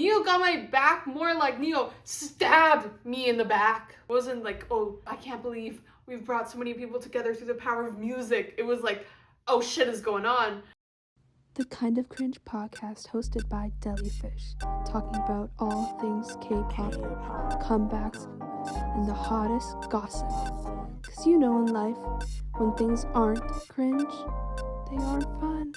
Neo got my back more like Neo stabbed me in the back. It wasn't like, oh, I can't believe we've brought so many people together through the power of music. It was like, oh, shit is going on. The Kind of Cringe Podcast hosted by Jellyfish, talking about all things K-pop, comebacks, and the hottest gossip. Cause you know in life, when things aren't cringe, they aren't fun.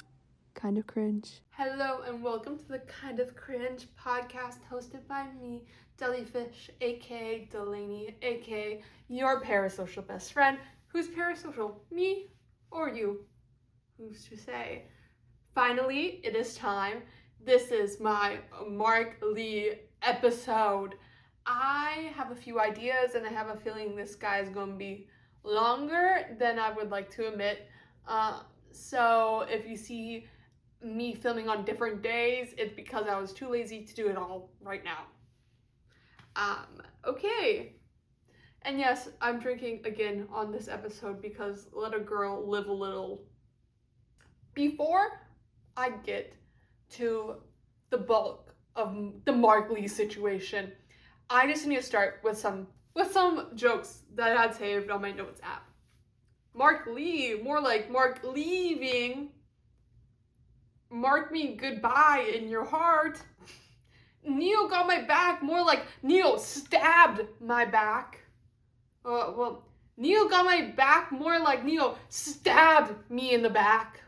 Kind of cringe. Hello and welcome to the Kind of Cringe Podcast hosted by me, Jellyfish, aka Delaney, aka your parasocial best friend. Who's parasocial? Me or you? Who's to say? Finally, it is time. This is my Mark Lee episode. I have a few ideas and I have a feeling this guy is going to be longer than I would like to admit. So if you see me filming on different days, it's because I was too lazy to do it all right now. Okay. And yes, I'm drinking again on this episode because let a girl live a little. Before I get to the bulk of the Mark Lee situation, I just need to start with some jokes that I had saved on my notes app. Mark Lee, more like Mark leaving. Mark me goodbye in your heart. Neo got my back, more like Neo stabbed my back. Neo got my back, more like Neo stabbed me in the back.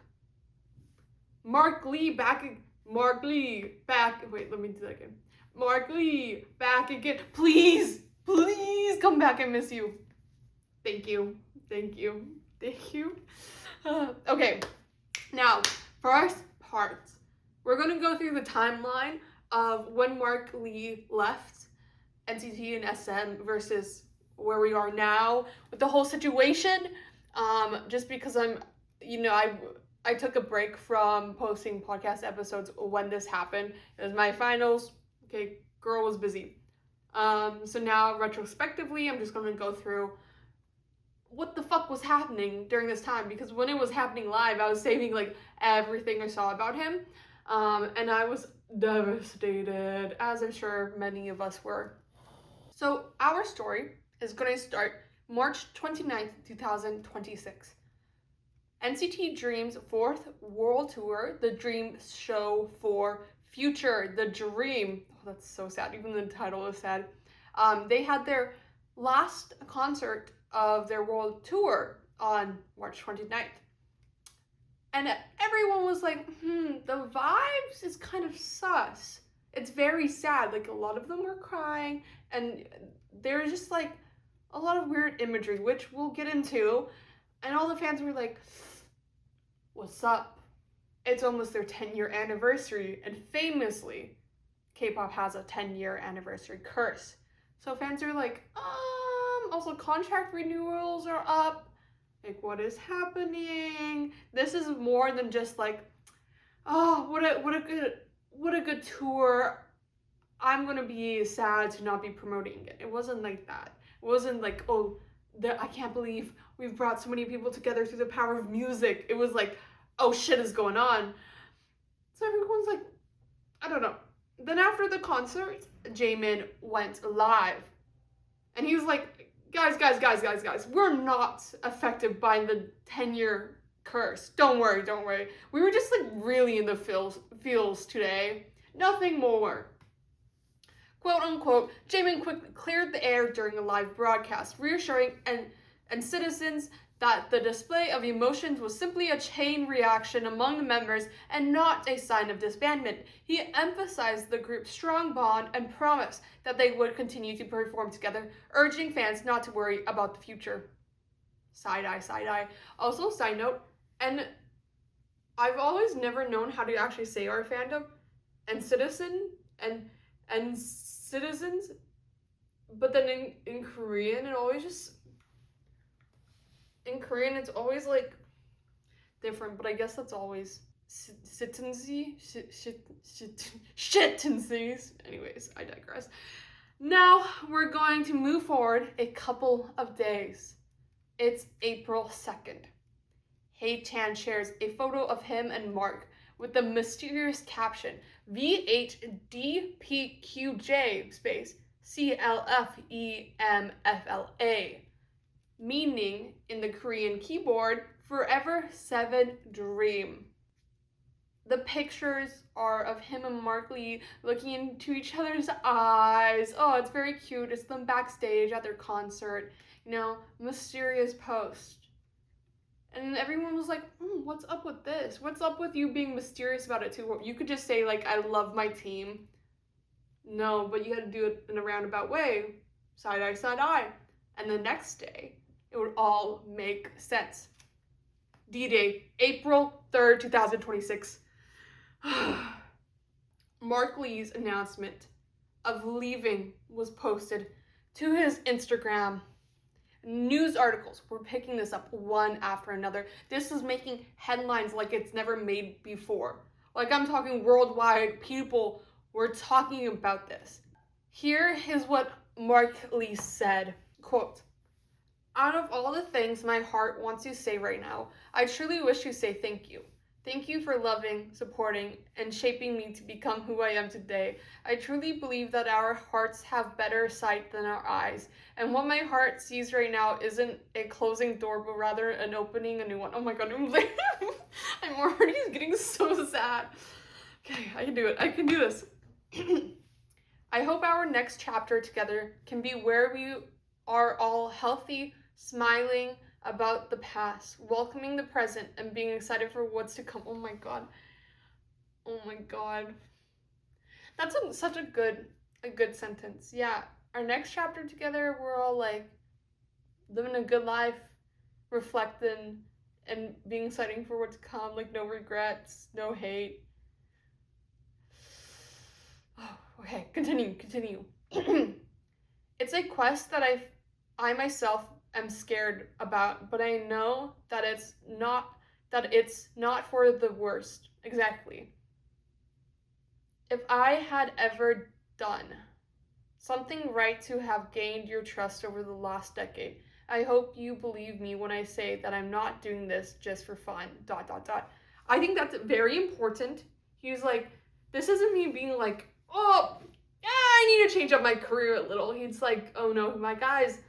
Mark Lee back, wait, let me do that again. Mark Lee back again. Please come back, I miss you. Thank you. Okay, now, first part. We're gonna go through the timeline of when Mark Lee left NCT and SM versus where we are now with the whole situation. Just because I took a break from posting podcast episodes when this happened. It was my finals. Okay, girl was busy. So now retrospectively, I'm just gonna go through what the fuck was happening during this time, because when it was happening live, I was saving like everything I saw about him. And I was devastated, as I'm sure many of us were. So our story is gonna start March 29th, 2026. NCT Dream's 4th World Tour, The Dream Show for Future, The Dream. Oh, that's so sad. Even the title is sad. They had their last concert of their world tour on March 29th. And everyone was like, the vibes is kind of sus. It's very sad. Like, a lot of them were crying, and there's just like a lot of weird imagery, which we'll get into. And all the fans were like, what's up? It's almost their 10-year anniversary, and famously, K-pop has a 10-year anniversary curse. So fans are like, also contract renewals are up. Like, what is happening? This is more than just like, oh, what a good tour. I'm gonna be sad to not be promoting it. It wasn't like that. It wasn't like, oh, I can't believe we've brought so many people together through the power of music. It was like, oh, shit is going on. So everyone's like, I don't know. Then after the concert, Jaemin went live. And he was like, guys, we're not affected by the 10-year curse. Don't worry. We were just like really in the feels today. Nothing more. Quote unquote, Jaemin quickly cleared the air during a live broadcast, reassuring and citizens that the display of emotions was simply a chain reaction among the members and not a sign of disbandment. He emphasized the group's strong bond and promised that they would continue to perform together, urging fans not to worry about the future. Side eye. Also, side note, and I've always never known how to actually say our fandom, and citizen, and citizens, but then in Korean, in Korean, it's always like different, but I guess that's always shittensies. Anyways, I digress. Now we're going to move forward a couple of days. It's April 2nd. Hae Chan shares a photo of him and Mark with the mysterious caption, VHDPQJ space CLFEMFLA, meaning in the Korean keyboard, Forever 7 Dream. The pictures are of him and Mark Lee looking into each other's eyes. Oh, it's very cute. It's them backstage at their concert, mysterious post. And everyone was like, what's up with this? What's up with you being mysterious about it too? You could just say, like, I love my team. No, but you had to do it in a roundabout way. Side eye, side eye. And the next day, it would all make sense. D-Day, April 3rd, 2026. Mark Lee's announcement of leaving was posted to his Instagram. News articles were picking this up one after another. This is making headlines like it's never made before. Like, I'm talking worldwide, people were talking about this. Here is what Mark Lee said, quote, "Out of all the things my heart wants to say right now, I truly wish to say thank you. Thank you for loving, supporting, and shaping me to become who I am today. I truly believe that our hearts have better sight than our eyes, and what my heart sees right now isn't a closing door, but rather an opening a new one." Oh my god, I'm already getting so sad. Okay, I can do it. I can do this. I hope our next chapter together can be where we are all healthy, smiling about the past, welcoming the present, and being excited for what's to come. Oh my god. Oh my god. That's such a good sentence. Yeah, our next chapter together, we're all like living a good life, reflecting, and being excited for what's to come. Like, no regrets, no hate. Oh, okay, continue. It's a quest that I myself am scared about, but I know that it's not for the worst. Exactly. If I had ever done something right to have gained your trust over the last decade, I hope you believe me when I say that I'm not doing this just for fun, ... I think that's very important. He was like, this isn't me being like, oh, yeah, I need to change up my career a little. He's like, oh no, my guys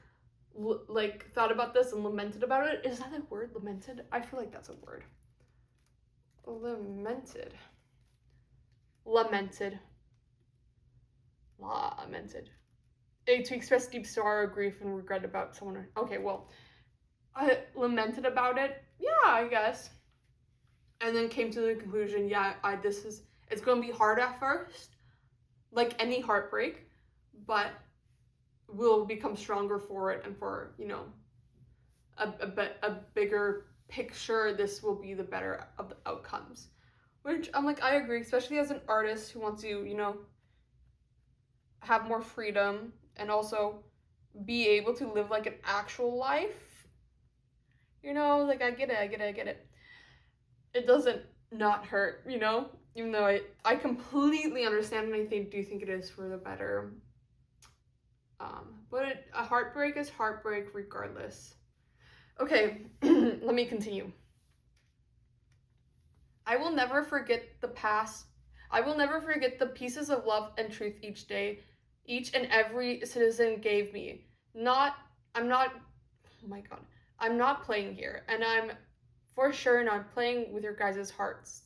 thought about this and lamented about it. Is that a word, lamented? I feel like that's a word. Lamented. To express deep sorrow, grief, and regret about someone. Okay, well, I lamented about it. Yeah, I guess. And then came to the conclusion, yeah, it's going to be hard at first, like any heartbreak, but we'll become stronger for it, and for, a bigger picture, this will be the better of the outcomes. Which I'm like, I agree, especially as an artist who wants to, have more freedom and also be able to live like an actual life. Like, I get it. It doesn't not hurt, even though I completely understand, and I do think it is for the better. But a heartbreak is heartbreak regardless. Okay, let me continue. I will never forget the past. I will never forget the pieces of love and truth each and every citizen gave me. I'm not playing here, and I'm for sure not playing with your guys' hearts.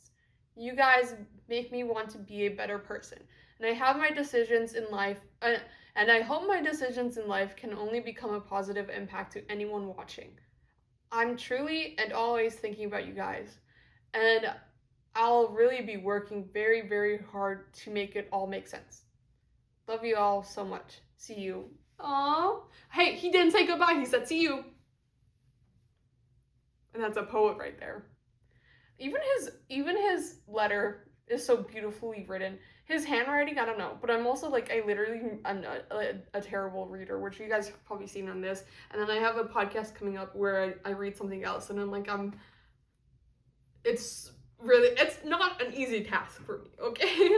You guys make me want to be a better person, and I have my decisions in life, and I hope my decisions in life can only become a positive impact to anyone watching. I'm truly and always thinking about you guys, and I'll really be working very, very hard to make it all make sense. Love you all so much. See you. Aww. Hey, he didn't say goodbye. He said, see you. And that's a poet right there. Even his letter is so beautifully written. His handwriting, I don't know. But I'm also like, I literally am a terrible reader, which you guys have probably seen on this. And then I have a podcast coming up where I read something else. And I'm like, it's not an easy task for me, okay?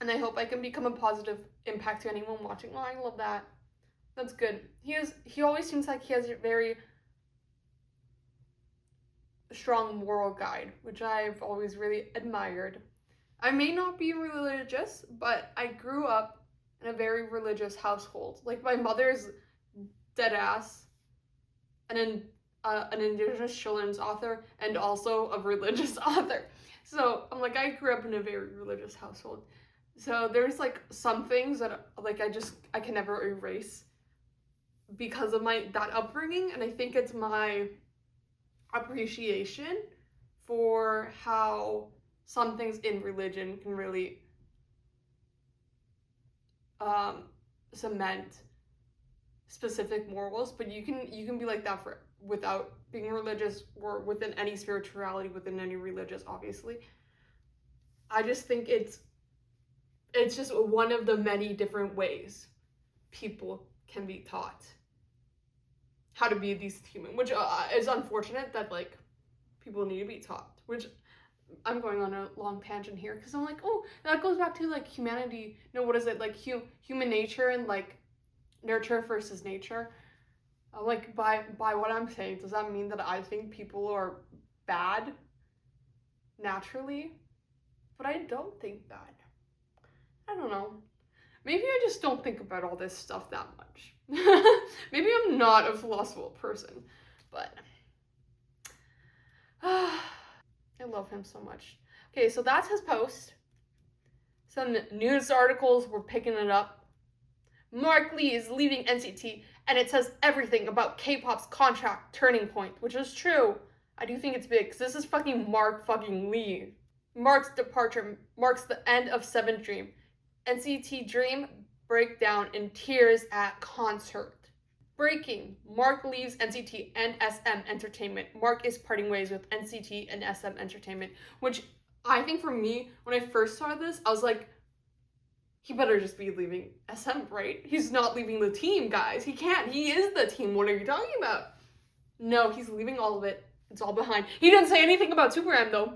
And I hope I can become a positive impact to anyone watching. Oh, I love that. That's good. He always seems like he has a very strong moral guide, which I've always really admired. I may not be religious, but I grew up in a very religious household. Like, my mother's dead ass an Indigenous children's author and also a religious author. So I'm like, I grew up in a very religious household. So there's like some things that like I can never erase because of that upbringing, and I think it's my appreciation for how some things in religion can really cement specific morals, but you can be like that for without being religious or within any spirituality, within any religious, obviously. I just think it's just one of the many different ways people can be taught how to be a decent human, which is unfortunate that like people need to be taught, which I'm going on a long tangent here because I'm like, oh, that goes back to like humanity. No, what is it, like human nature and like nurture versus nature. Like by what I'm saying, does that mean that I think people are bad naturally? But I don't think that. I don't know. Maybe I just don't think about all this stuff that much. Maybe I'm not a philosophical person, but I love him so much. Okay, so that's his post. Some news articles were picking it up. Mark Lee is leaving NCT, and it says everything about K-pop's contract turning point, which is true. I do think it's big, because this is fucking Mark fucking Lee. Mark's departure marks the end of 7th Dream. NCT Dream breakdown in tears at concert. Breaking. Mark leaves NCT and SM Entertainment. Mark is parting ways with NCT and SM Entertainment, which I think for me, when I first saw this, I was like, he better just be leaving SM, right? He's not leaving the team, guys. He can't. He is the team. What are you talking about? No, he's leaving all of it. It's all behind. He didn't say anything about Super M, though.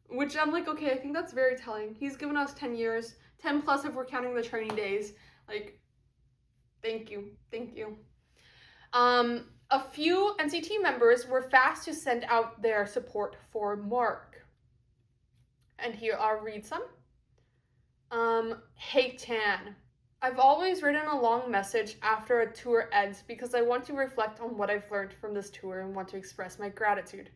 Which I'm like, okay, I think that's very telling. He's given us 10 years. 10 plus if we're counting the training days. Like, thank you. Thank you. A few NCT members were fast to send out their support for Mark. And here I'll read some. Hey Tan. I've always written a long message after a tour ends because I want to reflect on what I've learned from this tour and want to express my gratitude.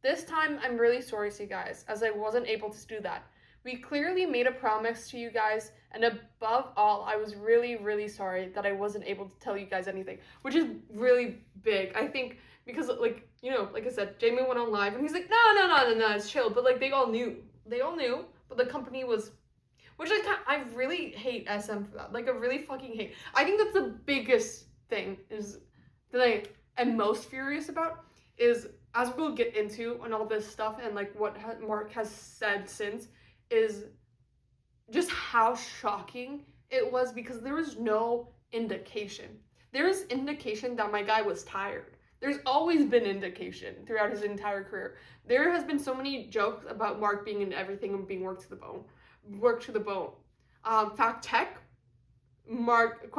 This time I'm really sorry to you guys, as I wasn't able to do that. We clearly made a promise to you guys, and above all, I was really, really sorry that I wasn't able to tell you guys anything, which is really big. I think because, like, you know, like I said, Jamie went on live and he's like, no, it's chill. But like, they all knew, but the company was, which I really hate SM for that. Like, I really fucking hate. I think that's the biggest thing is that I am most furious about is, as we'll get into and all this stuff and like what Mark has said since, is just how shocking it was, because there was no indication. There is indication that my guy was tired. There's always been indication throughout his entire career. There has been so many jokes about Mark being in everything and being worked to the bone. Fact check. Mark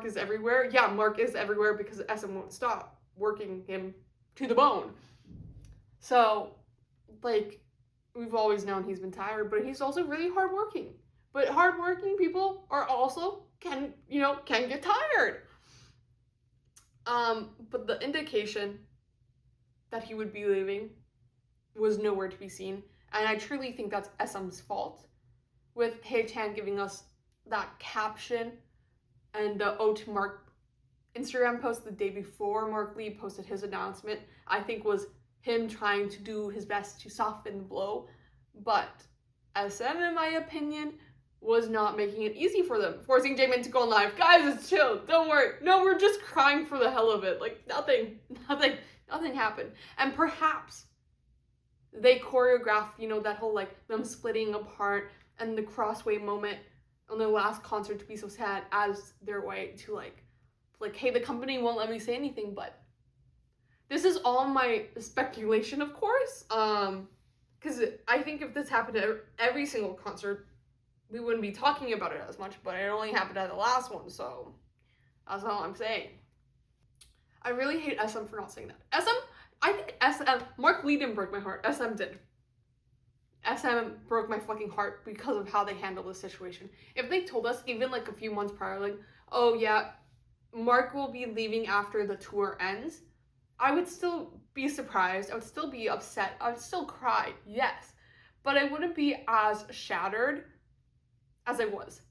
is everywhere. Yeah, Mark is everywhere because SM won't stop working him to the bone. So, like, we've always known he's been tired, but he's also really hardworking. But hardworking people are also can get tired. But the indication that he would be leaving was nowhere to be seen. And I truly think that's SM's fault. With Hey Chan giving us that caption and the O to Mark Instagram post the day before Mark Lee posted his announcement, I think was him trying to do his best to soften the blow. But SM, in my opinion, was not making it easy for them, forcing Jamin to go on live. Guys, it's chill. Don't worry. No, we're just crying for the hell of it. Like, nothing happened. And perhaps they choreographed, that whole, like, them splitting apart and the crossway moment on their last concert to be so sad as their way to, like, hey, the company won't let me say anything, but this is all my speculation, of course. Because I think if this happened at every single concert, we wouldn't be talking about it as much, but it only happened at the last one, so that's all I'm saying. I really hate SM for not saying that. SM, I think Mark Lee didn't break my heart. SM did. SM broke my fucking heart because of how they handled the situation. If they told us even like a few months prior, like, oh yeah, Mark will be leaving after the tour ends, I would still be surprised. I would still be upset. I would still cry, yes. But I wouldn't be as shattered as I was.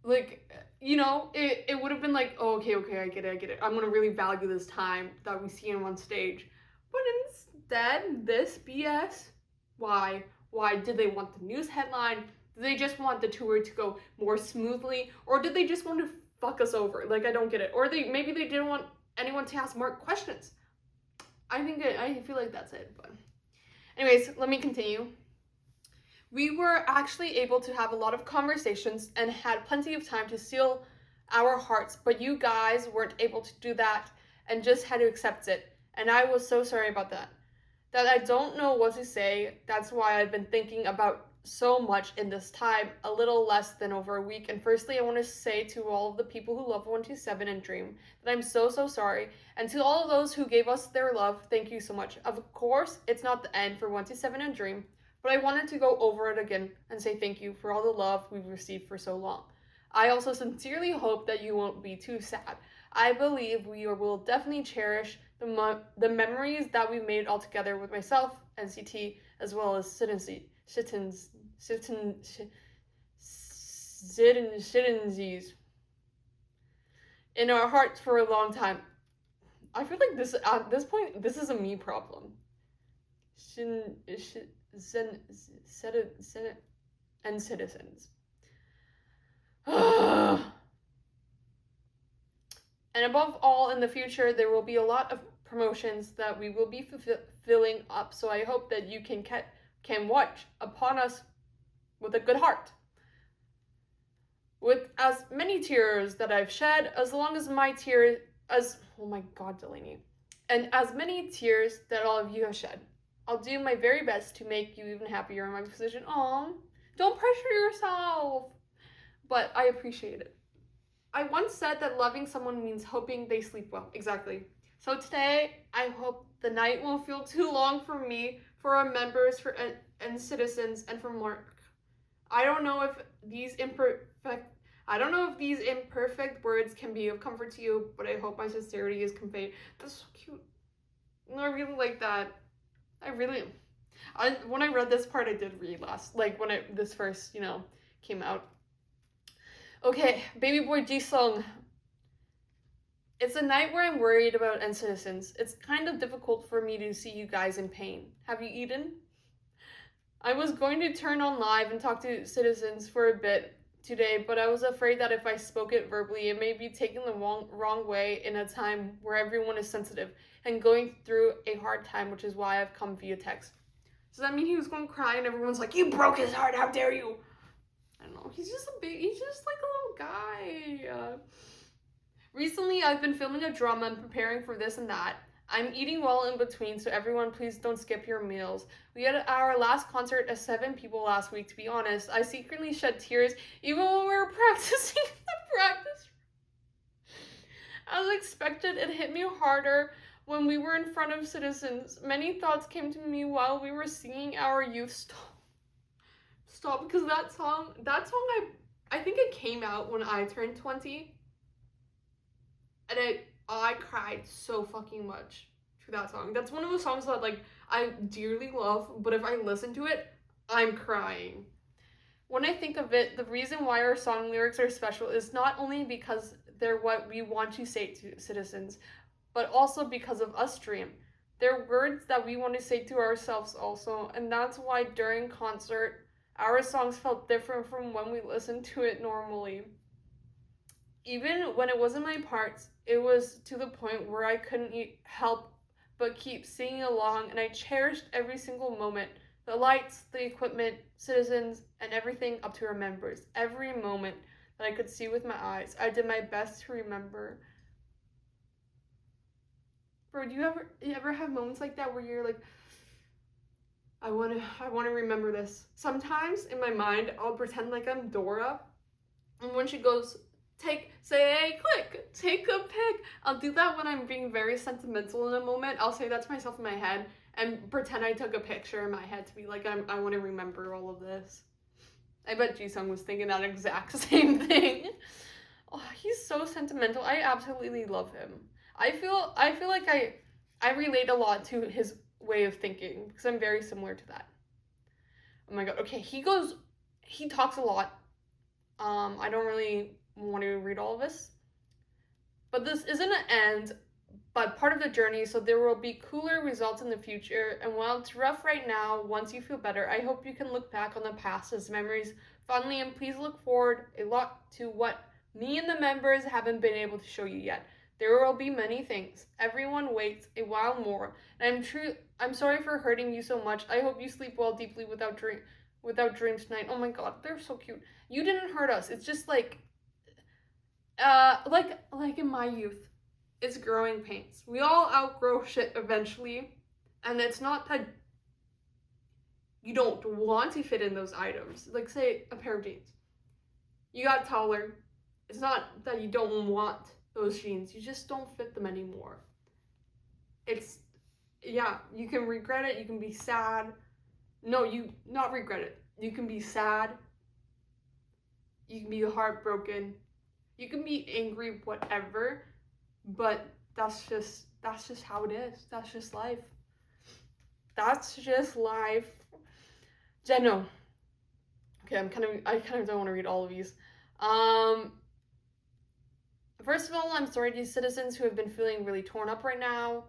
Like, you know, it would have been like, oh, okay, I get it. I'm gonna really value this time that we see him on stage. But instead, this BS, why? Why did they want the news headline? Did they just want the tour to go more smoothly? Or did they just want to fuck us over? Like, I don't get it. Or maybe they didn't want anyone to ask more questions. I feel like that's it. But anyways, let me continue. We were actually able to have a lot of conversations and had plenty of time to seal our hearts, but you guys weren't able to do that and just had to accept it. And I was so sorry about that. That I don't know what to say. That's why I've been thinking about so much in this time, a little less than over a week. And firstly, I want to say to all of the people who love 127 and Dream that I'm so sorry. And to all of those who gave us their love, thank you so much. Of course, it's not the end for 127 and Dream, but I wanted to go over it again and say thank you for all the love we've received for so long. I also sincerely hope that you won't be too sad. I believe we will definitely cherish the memories that we made all together with myself, NCT, as well as citizens in our hearts for a long time. I feel like this at this point, this is a me problem. And citizens. And above all, in the future, there will be a lot of promotions that we will be filling up. So I hope that you can watch upon us with a good heart. With as many tears that I've shed, as long as my tears, oh my god, Delaney. And as many tears that all of you have shed. I'll do my very best to make you even happier in my position. Aw, don't pressure yourself. But I appreciate it. I once said that loving someone means hoping they sleep well. Exactly. So today, I hope the night won't feel too long for me, for our members, and citizens, and for Mark. I don't know if these imperfect words can be of comfort to you, but I hope my sincerity is conveyed. That's so cute. No, I really like that. When I read this part, I did read this first, came out. Okay, baby boy Jisung. It's a night where I'm worried about and citizens. It's kind of difficult for me to see you guys in pain. Have you eaten? I was going to turn on live and talk to citizens for a bit today, but I was afraid that if I spoke it verbally, it may be taken the wrong way in a time where everyone is sensitive and going through a hard time, which is why I've come via text. Does that mean he was going to cry and everyone's like, you broke his heart, how dare you? I don't know, he's just like a little guy. Recently, I've been filming a drama and preparing for this and that. I'm eating well in between, so everyone please don't skip your meals. We had our last concert as 7 people last week. To be honest, I secretly shed tears even when we were practicing the practice. As expected, it hit me harder when we were in front of citizens. Many thoughts came to me while we were singing our youth stop, because that song I think it came out when I turned 20, and I cried so fucking much to that song. That's one of the songs that I dearly love, but if I listen to it, I'm crying. When I think of it, the reason why our song lyrics are special is not only because they're what we want to say to citizens, but also because of us, Dream. They're words that we want to say to ourselves also, and that's why during concert, our songs felt different from when we listened to it normally. Even when it wasn't my parts, it was to the point where I couldn't help but keep singing along, and I cherished every single moment. The lights, the equipment, citizens, and everything up to our members. Every moment that I could see with my eyes. I did my best to remember. Bro, do you ever have moments like that where you're like, I wanna remember this. Sometimes in my mind, I'll pretend like I'm Dora, and when she goes take a pic. I'll do that when I'm being very sentimental in a moment. I'll say that to myself in my head and pretend I took a picture in my head to be like, I want to remember all of this. I bet Jisung was thinking that exact same thing. Oh, he's so sentimental. I absolutely love him. I feel like I relate a lot to his way of thinking because I'm very similar to that. Oh my god. Okay, he talks a lot. I don't really want to read all of this. But this isn't an end, but part of the journey, so there will be cooler results in the future. And while it's rough right now, once you feel better, I hope you can look back on the past as memories fondly, and please look forward a lot to what me and the members haven't been able to show you yet. There will be many things. Everyone waits a while more. And I'm sorry for hurting you so much. I hope you sleep well deeply without dreams tonight. Oh my god, they're so cute. You didn't hurt us. It's just like in my youth, it's growing pains. We all outgrow shit eventually, and it's not that you don't want to fit in those items. Like, say, a pair of jeans. You got taller. It's not that you don't want those jeans. You just don't fit them anymore. You can regret it. You can be sad. No, not regret it. You can be sad. You can be heartbroken. You can be angry, whatever, but that's just how it is. That's just life. That's just life. Jeno. Okay, I kind of don't want to read all of these. First of all, I'm sorry to citizens who have been feeling really torn up right now.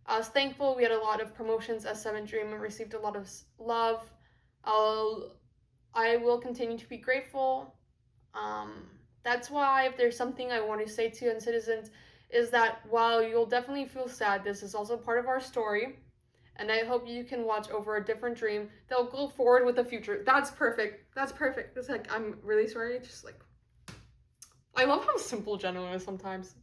I was thankful we had a lot of promotions as 7 Dream and received a lot of love. I will continue to be grateful. That's why if there's something I want to say to you and citizens is that while you'll definitely feel sad, this is also part of our story. And I hope you can watch over a different dream that'll go forward with the future. That's perfect. It's like, I'm really sorry. Just like, I love how simple Jeno is sometimes.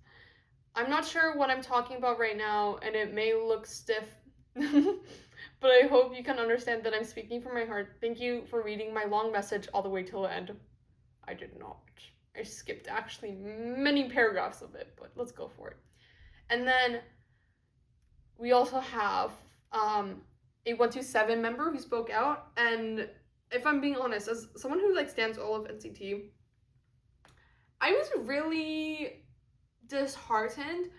I'm not sure what I'm talking about right now, and it may look stiff, but I hope you can understand that I'm speaking from my heart. Thank you for reading my long message all the way till the end. I did not. I skipped actually many paragraphs of it, but let's go for it. And then we also have a 127 member who spoke out, and if I'm being honest, as someone who like stands all of NCT, I was really disheartened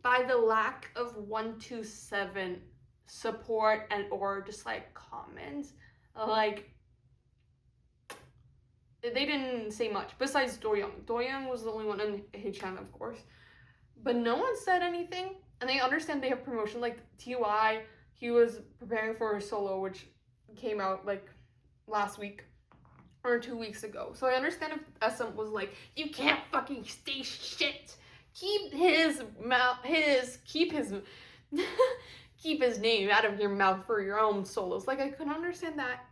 by the lack of 127 support and or just like comments. Like, they didn't say much besides Doyoung. Doyoung was the only one in HM, of course, but no one said anything. And I understand they have promotion. Like TY, he was preparing for a solo, which came out like last week or 2 weeks ago. So I understand if SM was like, you can't fucking say shit. Keep his keep his name out of your mouth for your own solos. Like, I could understand that.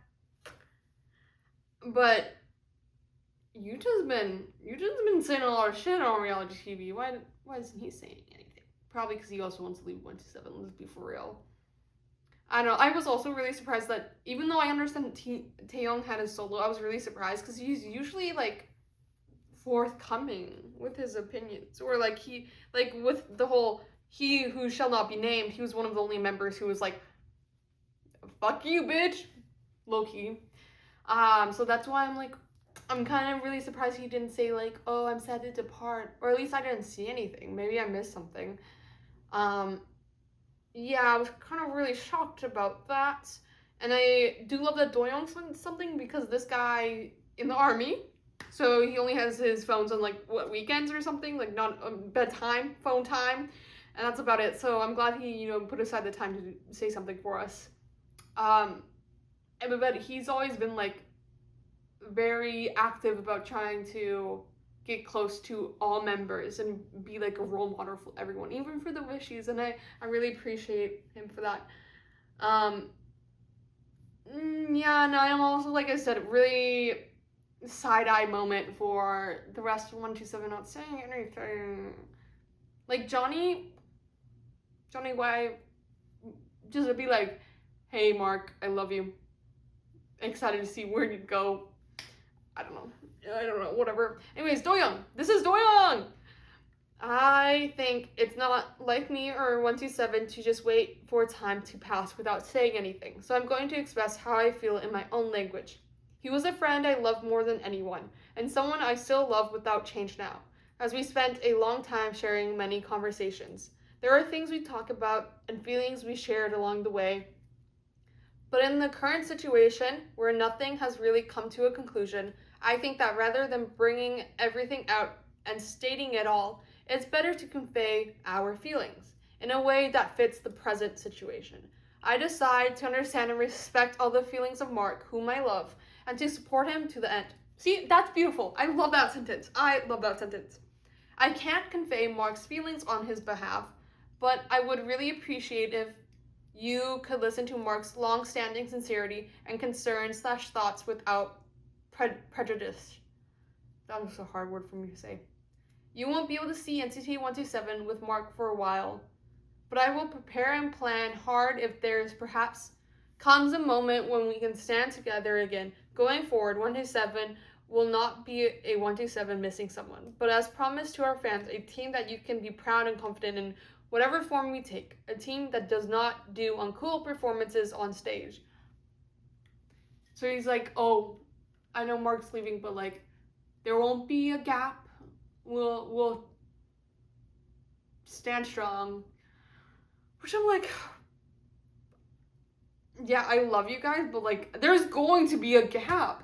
But you just been saying a lot of shit on reality TV. Why isn't he saying anything? Probably because he also wants to leave 127. Let's be for real. I don't know. I was also really surprised that even though I understand Taeyong had his solo, I was really surprised because he's usually like forthcoming with his opinions, or like with the whole he who shall not be named. He was one of the only members who was like, "Fuck you, bitch," low key. So that's why I'm kind of really surprised he didn't say like, "Oh, I'm sad to depart," or at least I didn't see anything. Maybe I missed something. Yeah, I was kind of really shocked about that. And I do love that Doyoung said something, because this guy in the army, so he only has his phones on like weekends or something, like not bedtime, phone time, and that's about it. So I'm glad he put aside the time to say something for us. But he's always been like very active about trying to get close to all members and be like a role model for everyone, even for the wishies, and I really appreciate him for that. Yeah, no, I'm also, like I said, really side-eye moment for the rest of 127 not saying anything. Like Johnny Y, just be like, "Hey Mark, I love you. Excited to see where you go." I don't know. I don't know, whatever. Anyways, Doyoung. This is Doyoung! I think it's not like me or 127 to just wait for time to pass without saying anything, so I'm going to express how I feel in my own language. He was a friend I loved more than anyone, and someone I still love without change now, as we spent a long time sharing many conversations. There are things we talk about and feelings we shared along the way, but in the current situation, where nothing has really come to a conclusion, I think that rather than bringing everything out and stating it all, it's better to convey our feelings in a way that fits the present situation. I decide to understand and respect all the feelings of Mark, whom I love, and to support him to the end. See, that's beautiful. I love that sentence. I love that sentence. I can't convey Mark's feelings on his behalf, but I would really appreciate if you could listen to Mark's long-standing sincerity and concerns/thoughts without prejudice. That was a hard word for me to say. You won't be able to see NCT 127 with Mark for a while, but I will prepare and plan hard if there's perhaps comes a moment when we can stand together again. Going forward, 127 will not be a 127 missing someone, but as promised to our fans, a team that you can be proud and confident in whatever form we take. A team that does not do uncool performances on stage. So he's like, oh, I know Mark's leaving, but like, there won't be a gap. We'll stand strong. Which I'm like, yeah, I love you guys, but like, there's going to be a gap.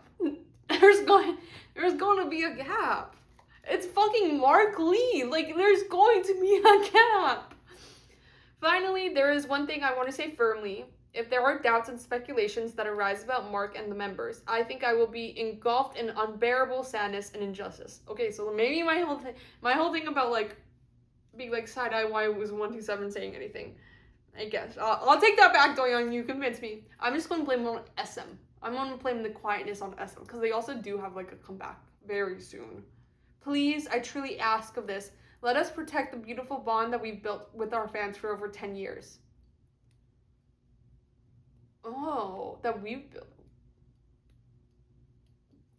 There's going to be a gap. It's fucking Mark Lee. Like, there's going to be a gap. Finally, there is one thing I want to say firmly. If there are doubts and speculations that arise about Mark and the members, I think I will be engulfed in unbearable sadness and injustice. Okay, so maybe my whole thing about like being like side-eye, why was 127 saying anything? I guess. I'll take that back, Doyoung. You convinced me. I'm just going to blame it on SM. I'm going to blame the quietness on SM because they also do have like a comeback very soon. Please, I truly ask of this. Let us protect the beautiful bond that we've built with our fans for over 10 years. Oh, that we've built.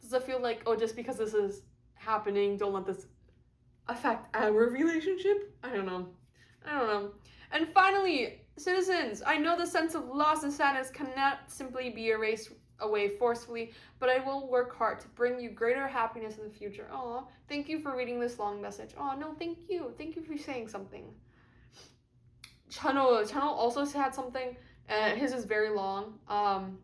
Does it feel like, oh, just because this is happening, don't let this affect our relationship? I don't know. And finally, citizens, I know the sense of loss and sadness cannot simply be erased away forcefully, but I will work hard to bring you greater happiness in the future. Aw, thank you for reading this long message. Aw, no, thank you. Thank you for saying something. Channel also had something. His is very long. I'm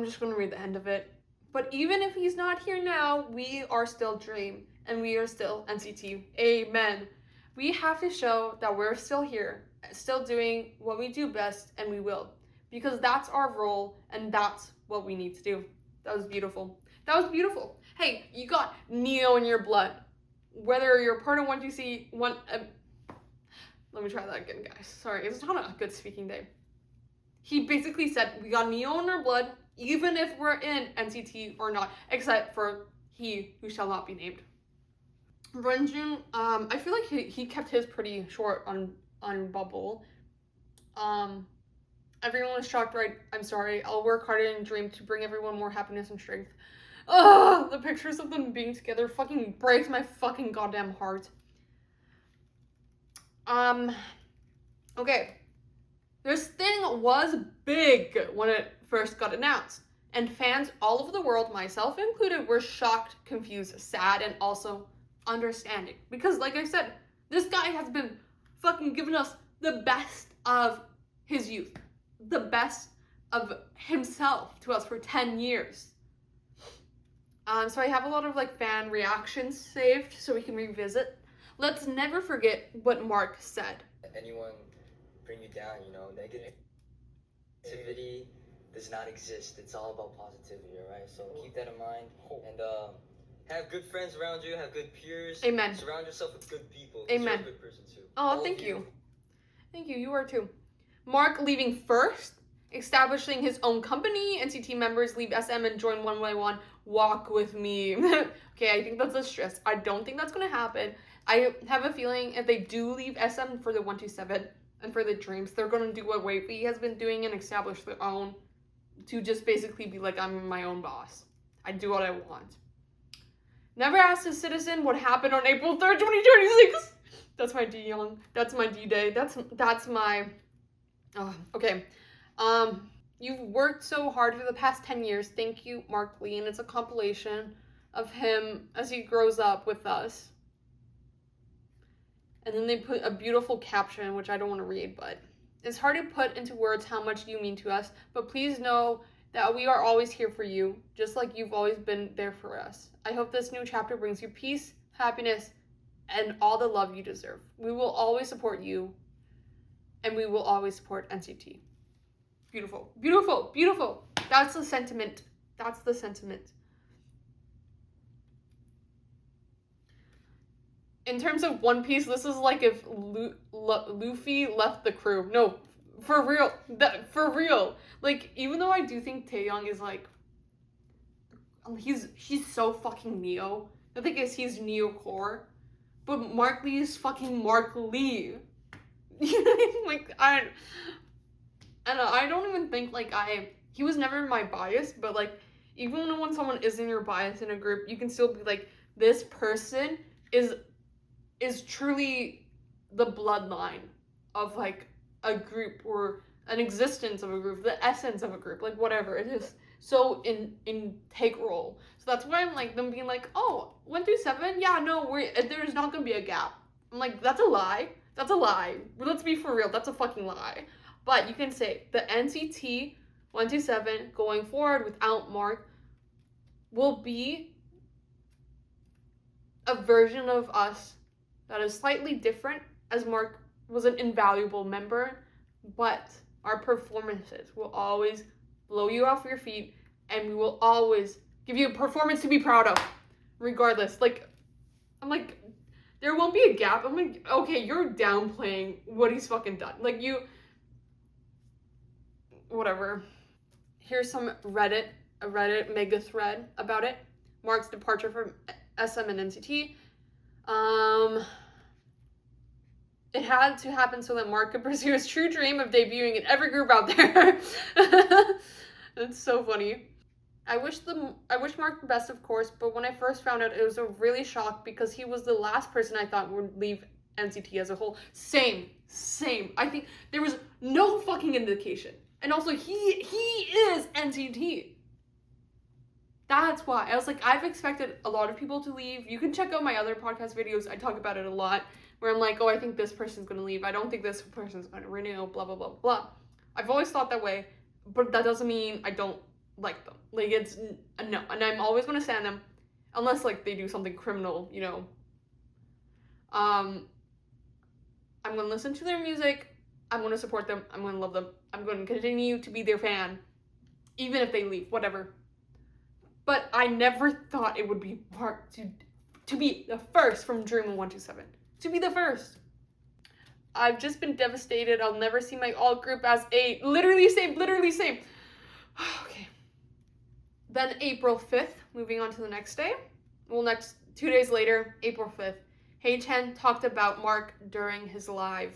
just gonna read the end of it. But even if he's not here now, we are still Dream, and we are still NCT. Amen. We have to show that we're still here, still doing what we do best, and we will. Because that's our role, and that's what we need to do. That was beautiful. Hey, you got Neo in your blood. Whether you're part of 1GC, let me try that again, guys. Sorry, it's not a good speaking day. He basically said, we got Neo in our blood, even if we're in NCT or not, except for he who shall not be named. Renjun, I feel like he kept his pretty short on Bubble. Everyone was shocked, right? I'm sorry. I'll work harder in Dream to bring everyone more happiness and strength. Ugh, the pictures of them being together fucking breaks my fucking goddamn heart. Okay. This thing was big when it first got announced, and fans all over the world, myself included, were shocked, confused, sad, and also understanding. Because, like I said, this guy has been fucking giving us the best of his youth, the best of himself to us for 10 years. So I have a lot of like fan reactions saved so we can revisit. Let's never forget what Mark said. Anyone bring you down, negativity does not exist. It's all about positivity, alright? So keep that in mind, and have good friends around you, have good peers. Amen. Surround yourself with good people. Amen. You're a good person too. Oh, thank you. Thank you, you are too. Mark leaving first, establishing his own company, NCT members leave SM and join One by One, walk with me. Okay, I think that's a stress. I don't think that's gonna happen. I have a feeling if they do leave SM for the 127 and for the Dreams, they're gonna do what Wavy has been doing and establish their own, to just basically be like, I'm my own boss. I do what I want. Never asked a citizen what happened on April 3rd, 2026. That's my D Young. That's my D-Day. That's my... okay. You've worked so hard for the past 10 years. Thank you, Mark Lee. And it's a compilation of him as he grows up with us. And then they put a beautiful caption, which I don't want to read, but it's hard to put into words how much you mean to us, but please know that we are always here for you, just like you've always been there for us. I hope this new chapter brings you peace, happiness, and all the love you deserve. We will always support you, and we will always support NCT. Beautiful, beautiful, beautiful. That's the sentiment. That's the sentiment. In terms of One Piece, this is like if Luffy left the crew. No, for real. For real. Like, even though I do think Taeyong is like, he's so fucking Neo. The thing is, he's Neo core. But Mark Lee is fucking Mark Lee. Like, I don't even think, like, he was never my bias, but, like, even when someone isn't your bias in a group, you can still be like, this person is truly the bloodline of, like, a group or an existence of a group, the essence of a group, like, whatever. It is so integral. So that's why I'm, like, them being like, oh, 1 through 7? Yeah, no, there's not gonna be a gap. I'm like, that's a lie. That's a lie. Let's be for real. That's a fucking lie. But you can say the NCT 1 through 7 going forward without Mark will be a version of us that is slightly different, as Mark was an invaluable member, but our performances will always blow you off your feet, and we will always give you a performance to be proud of, regardless. Like, I'm like, there won't be a gap. I'm like, okay, you're downplaying what he's fucking done. Like, whatever. Here's some a Reddit mega thread about it. Mark's departure from SM and NCT. It had to happen so that Mark could pursue his true dream of debuting in every group out there. That's so funny. I wish Mark the best, of course, but when I first found out, it was a really shock because he was the last person I thought would leave NCT as a whole. Same. I think there was no fucking indication. And also, he is NCT. That's why. I was like, I've expected a lot of people to leave. You can check out my other podcast videos. I talk about it a lot. Where I'm like, oh, I think this person's going to leave. I don't think this person's going to renew, blah, blah, blah, blah. I've always thought that way. But that doesn't mean I don't like them. Like, it's a no. And I'm always going to stand them. Unless, like, they do something criminal, you know. I'm going to listen to their music. I'm going to support them. I'm going to love them. I'm going to continue to be their fan. Even if they leave, whatever. But I never thought it would be Mark to be the first from Dream in 127. To be the first. I've just been devastated. I'll never see my alt group as a literally same. Okay. Then April 5th, moving on to the next day. Well, 2 days later, April 5th, Hey Chen talked about Mark during his live.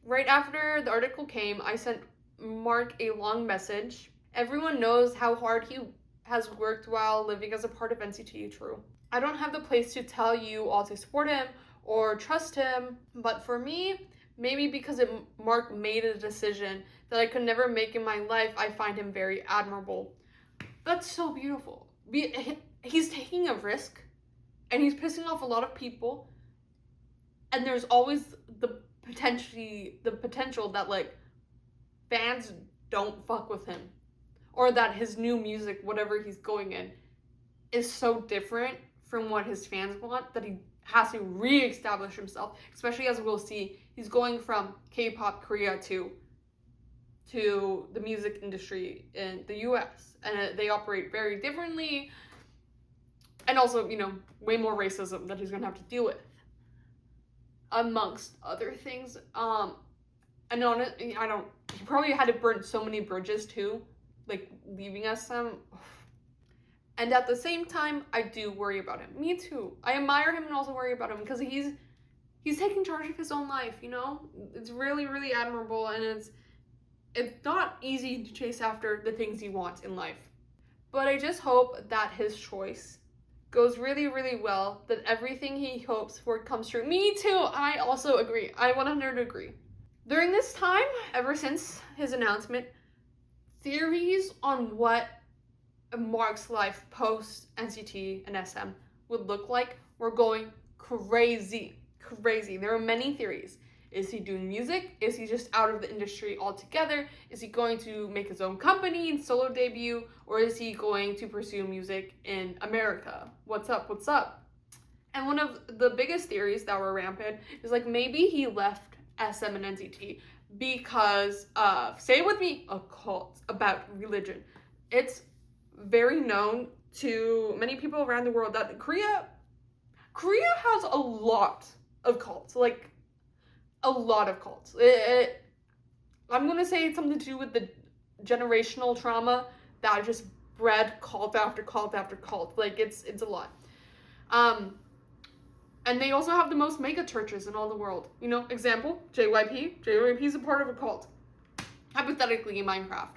Right after the article came, I sent Mark a long message. Everyone knows how hard he has worked while living as a part of NCT. True. I don't have the place to tell you all to support him or trust him, but for me, maybe because Mark made a decision that I could never make in my life, I find him very admirable. That's so beautiful. He's taking a risk, and he's pissing off a lot of people, and there's always the potential that, like, fans don't fuck with him, or that his new music, whatever he's going in, is so different from what his fans want that he has to re-establish himself, especially as we'll see, he's going from K-pop Korea to the music industry in the US, and they operate very differently, and also, you know, way more racism that he's gonna have to deal with, amongst other things. And honestly, he probably had to burn so many bridges too, like leaving SM. And at the same time, I do worry about him. Me too. I admire him and also worry about him because he's taking charge of his own life, you know? It's really, really admirable, and it's not easy to chase after the things he wants in life. But I just hope that his choice goes really, really well, that everything he hopes for comes true. Me too, I also agree. I 100 agree. During this time, ever since his announcement, theories on what Mark's life post-NCT and SM would look like were going crazy. There are many theories. Is he doing music? Is he just out of the industry altogether? Is he going to make his own company and solo debut? Or is he going to pursue music in America? What's up? And one of the biggest theories that were rampant is like maybe he left SM and NCT because of, say it with me, a cult about religion. It's very known to many people around the world that Korea has a lot of cults, like a lot of cults. I'm gonna say it's something to do with the generational trauma that just bred cult after cult after cult. Like it's a lot. And they also have the most mega churches in all the world. You know, example, JYP. JYP is a part of a cult. Hypothetically, in Minecraft.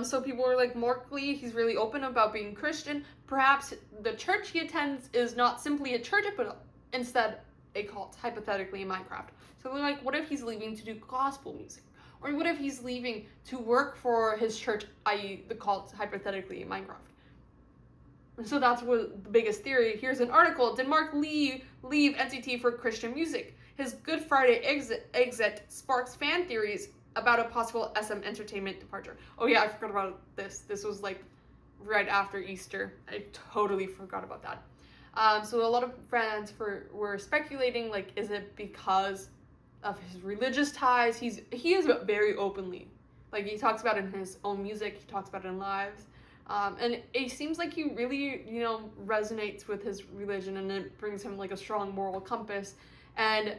So people are like, Mark Lee, he's really open about being Christian. Perhaps the church he attends is not simply a church, but instead a cult, hypothetically, in Minecraft. So they're like, what if he's leaving to do gospel music? Or what if he's leaving to work for his church, i.e. the cult, hypothetically, in Minecraft? So that's what the biggest theory. Here's an article. Did Mark Lee leave NCT for Christian music? His Good Friday exit sparks fan theories about a possible SM Entertainment departure. Oh yeah, I forgot about this. This was like right after Easter. I totally forgot about that. So a lot of fans were speculating, like, is it because of his religious ties? He is very openly. Like, he talks about it in his own music. He talks about it in lives. And it seems like he really, resonates with his religion, and it brings him like a strong moral compass. And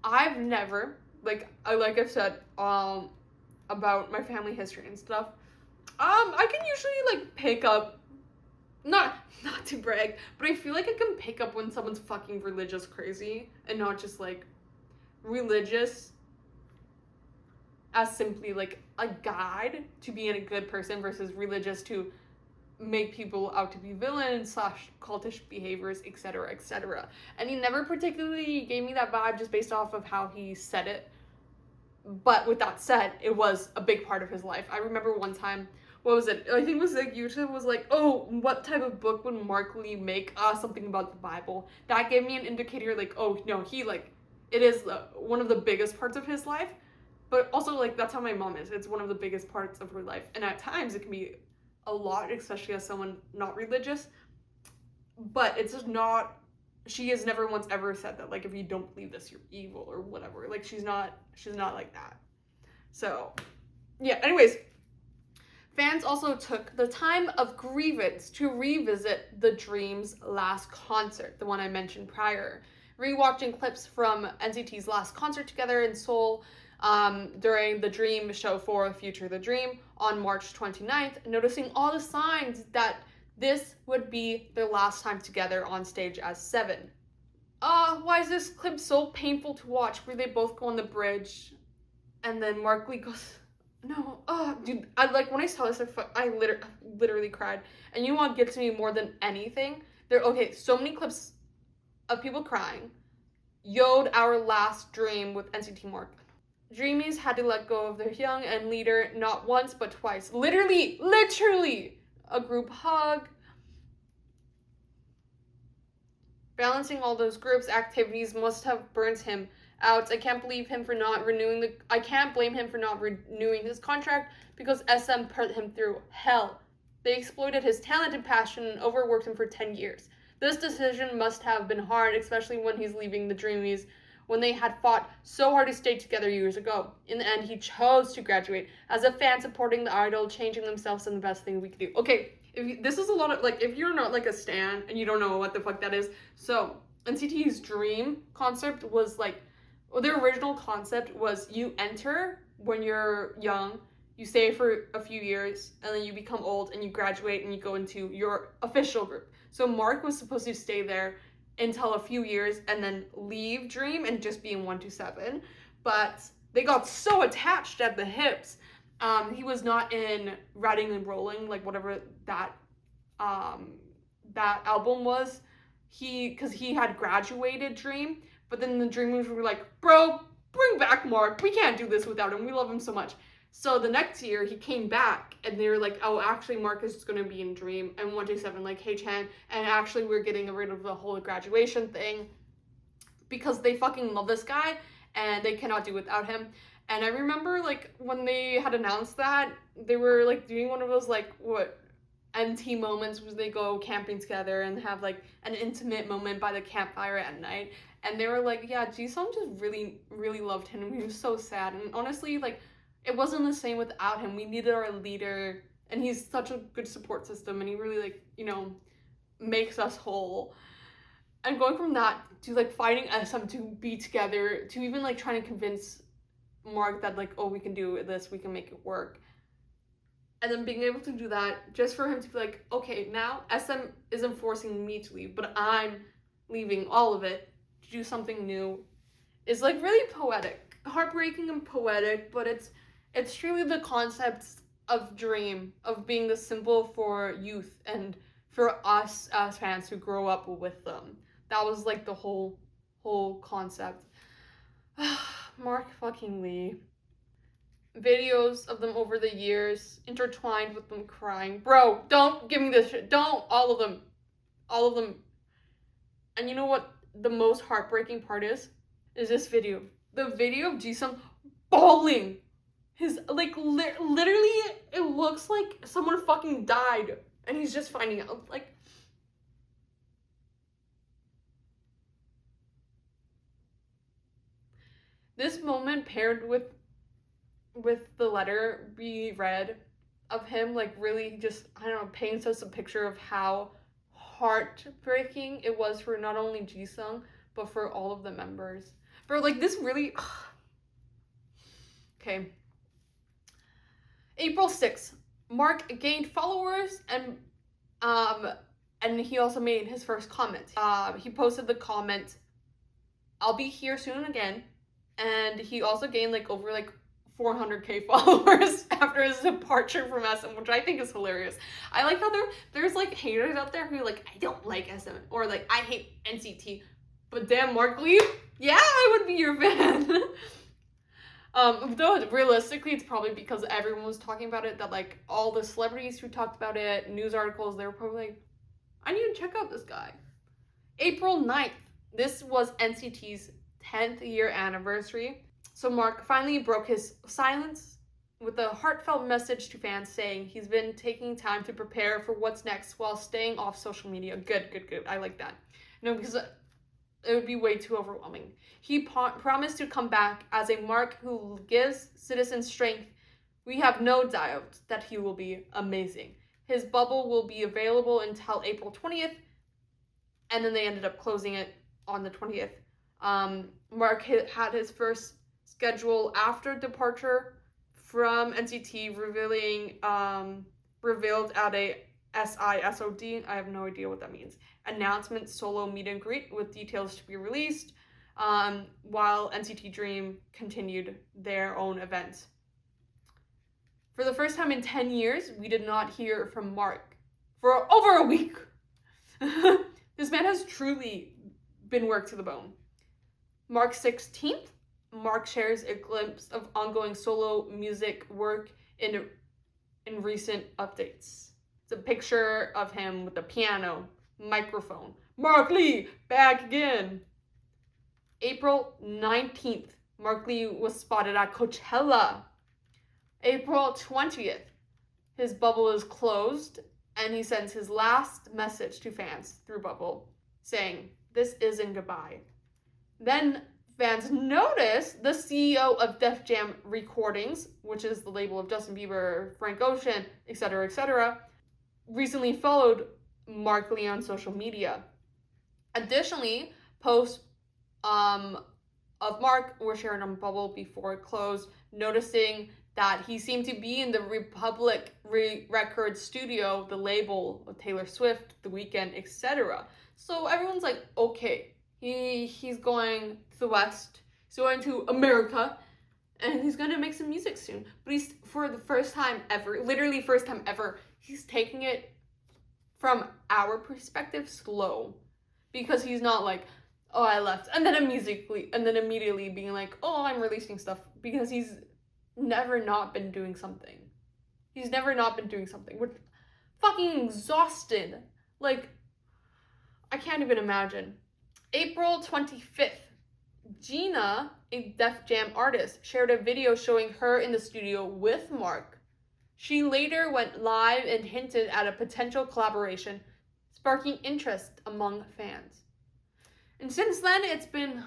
I've never, like I've said, about my family history and stuff, I can usually like pick up, not to brag, but I feel like I can pick up when someone's fucking religious crazy and not just like religious as simply like a guide to being a good person versus religious to make people out to be villains / cultish behaviors, etc. And he never particularly gave me that vibe just based off of how he said it. But with that said, it was a big part of his life. I remember one time, what was it? I think it was like YouTube was like, oh, what type of book would Mark Lee make? Something about the Bible. That gave me an indicator like, oh no, he like, it is one of the biggest parts of his life. But also, like, that's how my mom is. It's one of the biggest parts of her life. And at times, it can be a lot, especially as someone not religious. But it's just not, she has never once ever said that, like, if you don't believe this, you're evil or whatever. Like, she's not like that. So, yeah, anyways. Fans also took the time of grievance to revisit the Dream's last concert, the one I mentioned prior. Rewatching clips from NCT's last concert together in Seoul, during the Dream show for Future the Dream on March 29th, noticing all the signs that this would be their last time together on stage as Seven. Why is this clip so painful to watch, where they both go on the bridge and then Mark Lee goes, no, dude, I like, when I saw this, I literally cried. And you know what gets me more than anything? So many clips of people crying. Yode, our last dream with NCT Mark. Dreamies had to let go of their young and leader not once but twice. Literally, a group hug. Balancing all those groups activities must have burnt him out. I can't blame him for not renewing his contract because SM put him through hell. They exploited his talent and passion and overworked him for 10 years. This decision must have been hard, especially when he's leaving the Dreamies, when they had fought so hard to stay together years ago. In the end, he chose to graduate. As a fan supporting the idol, changing themselves is the best thing we could do. Okay, this is a lot of, like, if you're not, like, a stan and you don't know what the fuck that is. So, NCT's Dream concept was, like, their original concept was you enter when you're young, you stay for a few years, and then you become old and you graduate and you go into your official group. So Mark was supposed to stay there until a few years and then leave Dream and just be in 127, but they got so attached at the hips He was not in Riding and Rolling, like whatever that album was. Because he had graduated Dream, but then the Dreamers were like, bro, bring back Mark. We can't do this without him. We love him so much. So the next year he came back and they were like, oh, actually Mark is just going to be in Dream. And 1J7 like, hey Chan, and actually we're getting rid of the whole graduation thing because they fucking love this guy and they cannot do without him. And I remember like when they had announced that, they were like doing one of those like NT moments where they go camping together and have like an intimate moment by the campfire at night. And they were like, yeah, Jisung just really, really loved him. He was so sad. And honestly, like, it wasn't the same without him. We needed our leader, and he's such a good support system, and he really, like, you know, makes us whole. And going from that to, like, fighting SM to be together, to even, like, trying to convince Mark that, like, oh, we can do this, we can make it work. And then being able to do that just for him to be like, okay, now SM isn't forcing me to leave, but I'm leaving all of it to do something new, is, like, really poetic. Heartbreaking and poetic, but it's truly the concept of Dream, of being the symbol for youth and for us as fans who grow up with them. That was like the whole concept. Mark fucking Lee. Videos of them over the years, intertwined with them crying. Bro, don't give me this shit. Don't. All of them. And you know what the most heartbreaking part is? Is this video. The video of Jisung bawling. His, like, literally, it looks like someone fucking died. And he's just finding out, like... This moment paired with the letter we read of him, like, really just, I don't know, paints us a picture of how heartbreaking it was for not only Jisung, but for all of the members. Bro, like, this really... Okay. April 6th, Mark gained followers and he also made his first comment. He posted the comment, I'll be here soon again. And he also gained like over like 400k followers after his departure from SM, which I think is hilarious. I like how there's like haters out there who are like, I don't like SM, or like, I hate NCT. But damn, Mark Lee, yeah, I would be your fan. Though realistically, it's probably because everyone was talking about it, that like all the celebrities who talked about it, news articles, they were probably like, I need to check out this guy. April 9th, this was NCT's 10th year anniversary. So Mark finally broke his silence with a heartfelt message to fans saying he's been taking time to prepare for what's next while staying off social media. Good. I like that. No, because it would be way too overwhelming. He promised to come back as a Mark who gives citizens strength. We have no doubt that he will be amazing. His bubble will be available until April 20th, and then they ended up closing it on the 20th. Mark had his first schedule after departure from NCT, revealed at a SISOD, I have no idea what that means, announcement solo meet and greet with details to be released, while NCT Dream continued their own events. For the first time in 10 years, we did not hear from Mark for over a week. This man has truly been worked to the bone. March 16th, Mark shares a glimpse of ongoing solo music work in recent updates. It's a picture of him with a piano, microphone. Mark Lee, back again. April 19th, Mark Lee was spotted at Coachella. April 20th, his bubble is closed, and he sends his last message to fans through Bubble, saying, "This isn't goodbye." Then fans notice the CEO of Def Jam Recordings, which is the label of Justin Bieber, Frank Ocean, etc., recently followed Mark Lee on social media. Additionally, posts of Mark were shared on Bubble before it closed, noticing that he seemed to be in the Republic Records studio, the label of Taylor Swift, The Weeknd, etc. So everyone's like, okay, he's going to the West, he's going to America, and he's gonna make some music soon. But he's, for the first time ever, literally first time ever, he's taking it from our perspective slow, because he's not like, oh, I left, and then immediately being like, oh, I'm releasing stuff, because he's never not been doing something. He's never not been doing something. We're fucking exhausted. Like, I can't even imagine. April 25th, Gina, a Def Jam artist, shared a video showing her in the studio with Mark. She later went live and hinted at a potential collaboration, sparking interest among fans. And since then, it's been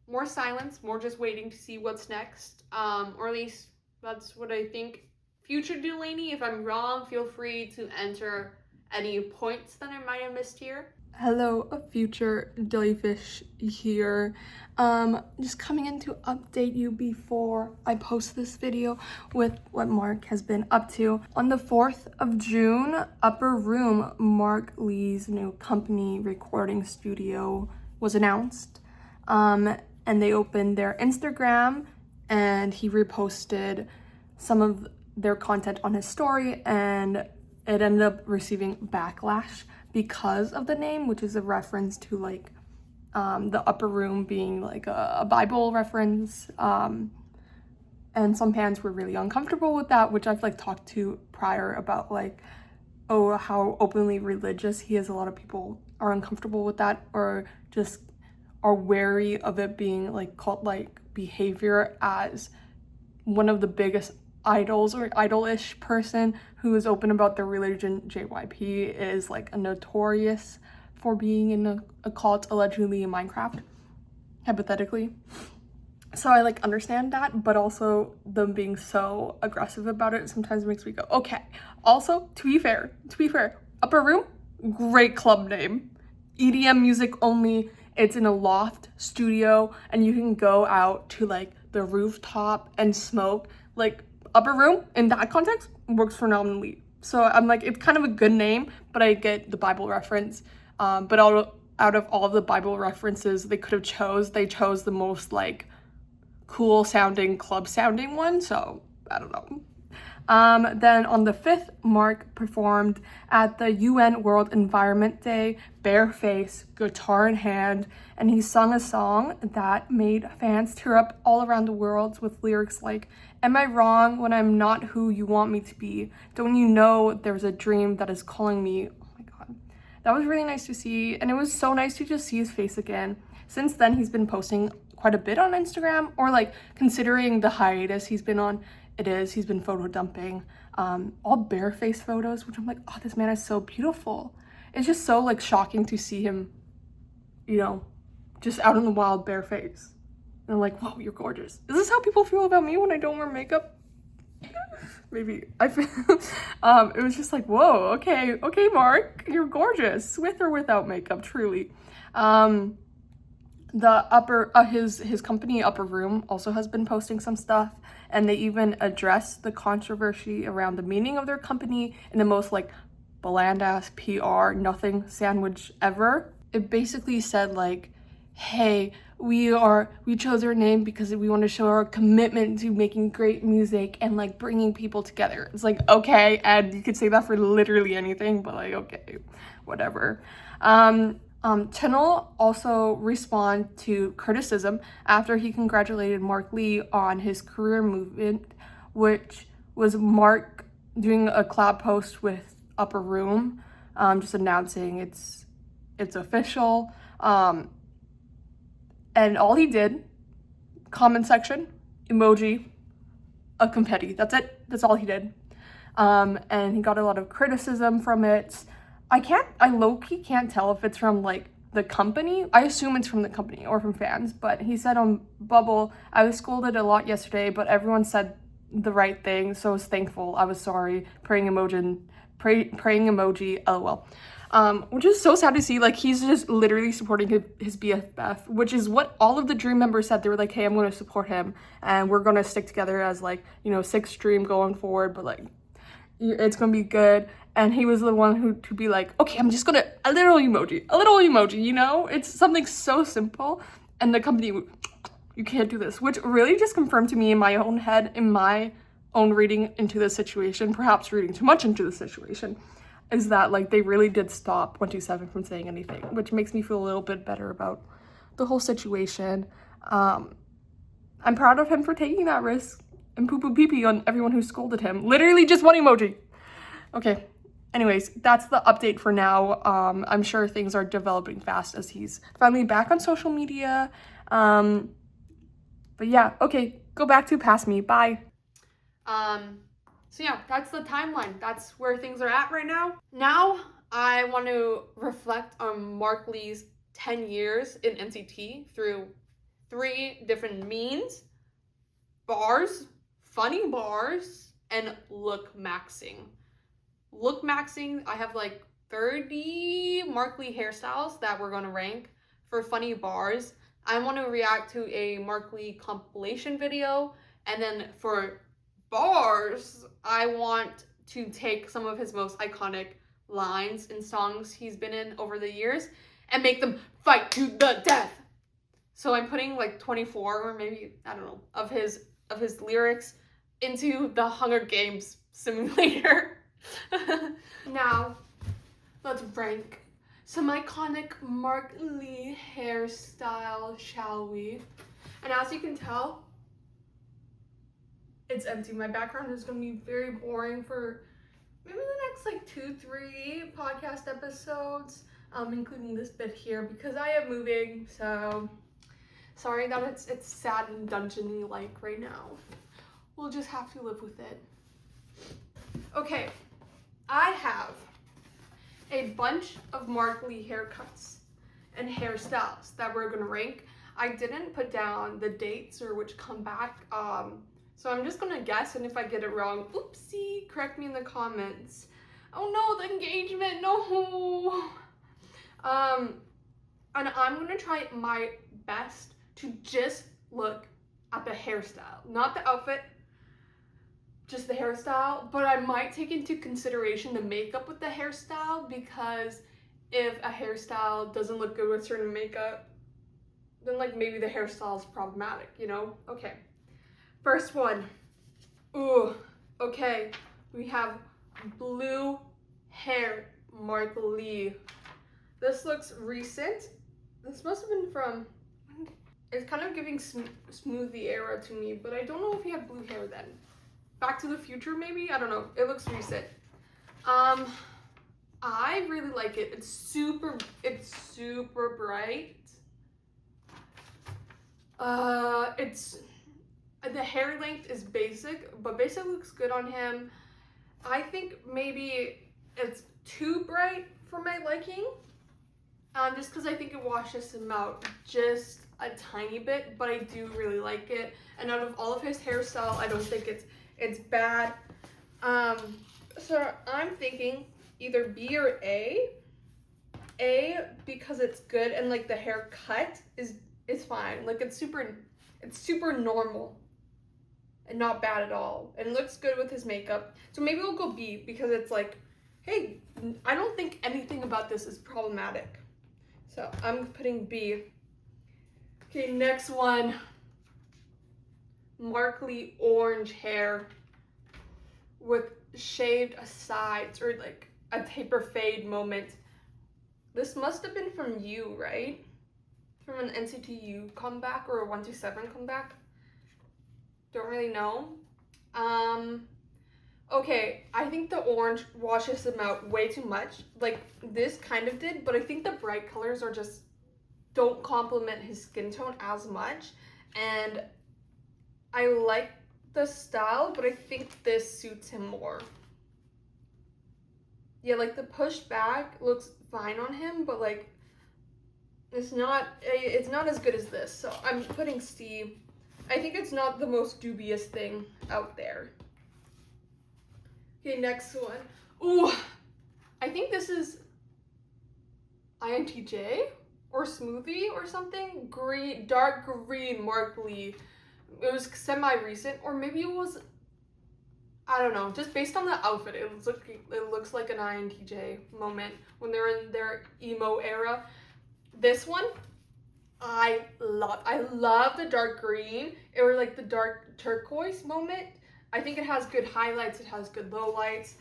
more silence, more just waiting to see what's next. Or at least that's what I think. Future Delaney, if I'm wrong, feel free to enter any points that I might have missed here. Hello, future Jellyfish here. Just coming in to update you before I post this video with what Mark has been up to. On the 4th of June, Upper Room, Mark Lee's new company recording studio, was announced. And they opened their Instagram, and he reposted some of their content on his story, and it ended up receiving backlash because of the name, which is a reference to like the upper room being like a Bible reference, and some fans were really uncomfortable with that, which I've like talked to prior about, like, oh, how openly religious he is. A lot of people are uncomfortable with that, or just are wary of it being like cult-like behavior, as one of the biggest idols or idolish person who is open about their religion, JYP, is like a notorious for being in a cult, allegedly in Minecraft, hypothetically. So I like understand that, but also them being so aggressive about it sometimes makes me go, okay. Also, to be fair, Upper Room, great club name. EDM music only. It's in a loft studio, and you can go out to like the rooftop and smoke. Like, Upper Room in that context works phenomenally. So I'm like, it's kind of a good name, but I get the Bible reference. But out of all of the Bible references they could have they chose the most like cool sounding, club sounding one. So I don't know. Then on the 5th, Mark performed at the UN World Environment Day, bareface, guitar in hand, and he sung a song that made fans tear up all around the world with lyrics like, "Am I wrong when I'm not who you want me to be? Don't you know there's a dream that is calling me?" Oh my god. That was really nice to see, and it was so nice to just see his face again. Since then, he's been posting quite a bit on Instagram, or like, considering the hiatus he's been on, he's been photo dumping, all barefaced photos, which I'm like, oh, this man is so beautiful. It's just so like shocking to see him, you know, just out in the wild bareface. And I'm like, whoa, you're gorgeous. Is this how people feel about me when I don't wear makeup? Maybe. I feel, it was just like, whoa, okay, Mark, you're gorgeous, with or without makeup, truly. His company Upper Room also has been posting some stuff, and they even addressed the controversy around the meaning of their company in the most like bland ass PR nothing sandwich ever. It basically said like, hey, we chose our name because we want to show our commitment to making great music and like bringing people together. It's like, okay, and you could say that for literally anything, but like, okay, whatever. Channel also responded to criticism after he congratulated Mark Lee on his career movement, which was Mark doing a collab post with Upper Room, just announcing it's official. And all he did, comment section, emoji, a confetti. That's it. That's all he did. And he got a lot of criticism from it. I low-key can't tell if it's from like the company. I assume it's from the company or from fans, but he said on Bubble, "I was scolded a lot yesterday, but everyone said the right thing, so I was thankful. I was sorry. Praying emoji, lol." Which is so sad to see. Like, he's just literally supporting his BFF, which is what all of the Dream members said. They were like, hey, I'm going to support him, and we're going to stick together as, like, you know, 6 Dream going forward, but, like, it's going to be good. And he was the one to be like, okay, I'm just going to, a little emoji, you know? It's something so simple, and the company You can't do this, which really just confirmed to me in my own head, in my own reading into this situation, perhaps reading too much into the situation, is that like they really did stop 127 from saying anything, which makes me feel a little bit better about the whole situation. I'm proud of him for taking that risk and poo-poo pee-pee on everyone who scolded him. Literally just one emoji. Okay. Anyways, that's the update for now. I'm sure things are developing fast as he's finally back on social media. But yeah, okay, go back to Past Me. Bye. So yeah, that's the timeline. That's where things are at right now. Now, I want to reflect on Mark Lee's 10 years in NCT through 3 different means: bars, funny bars, and look maxing. Look maxing, I have like 30 Mark Lee hairstyles that we're going to rank. For funny bars, I want to react to a Mark Lee compilation video. And then for bars, I want to take some of his most iconic lines in songs he's been in over the years and make them fight to the death. So I'm putting like 24 or maybe, I don't know, of his lyrics into the Hunger Games simulator. Now, let's rank some iconic Mark Lee hairstyle, shall we? And as you can tell, it's empty. My background is going to be very boring for maybe the next like 2-3 podcast episodes, including this bit here, because I am moving, so sorry that it's sad and dungeon-y like right now. We'll just have to live with it. Okay, I have a bunch of Mark Lee haircuts and hairstyles that we're gonna rank. I didn't put down the dates or which come back, so I'm just gonna guess, and if I get it wrong, oopsie, correct me in the comments. Oh no, the engagement, no! And I'm gonna try my best to just look at the hairstyle, not the outfit, just the hairstyle, but I might take into consideration the makeup with the hairstyle, because if a hairstyle doesn't look good with certain makeup, then like maybe the hairstyle is problematic, you know? Okay, first one. Ooh, okay, we have blue hair, Mark Lee. This looks recent. This must have been from, it's kind of giving smoothie era to me, but I don't know if he had blue hair then. Back to the Future, maybe? I don't know. It looks recent. I really like it. It's super bright. The hair length is basic, but basic looks good on him. I think maybe it's too bright for my liking. Just because I think it washes him out just a tiny bit, but I do really like it. And out of all of his hairstyle, I don't think it's bad. So I'm thinking either B or A. A, because it's good and like the haircut is fine. Like it's super normal and not bad at all. And it looks good with his makeup. So maybe we'll go B, because it's like, hey, I don't think anything about this is problematic. So I'm putting B. Okay, next one. Mark Lee orange hair with shaved sides, or like a taper fade moment. This must have been from U, right? From an NCT U comeback or a 127 comeback. Don't really know. Okay, I think the orange washes them out way too much. Like this kind of did, but I think the bright colors are just don't complement his skin tone as much. And I like the style, but I think this suits him more. Yeah, like the push back looks fine on him, but like it's not as good as this. So I'm putting C. I think it's not the most dubious thing out there. Okay, next one. Ooh, I think this is INTJ or Smoothie or something. Green, dark green Mark Lee. It was semi-recent, or maybe it was, I don't know, just based on the outfit, it looks like an INTJ moment when they're in their emo era. This one, I love the dark green, or like the dark turquoise moment. I think it has good highlights, it has good lowlights.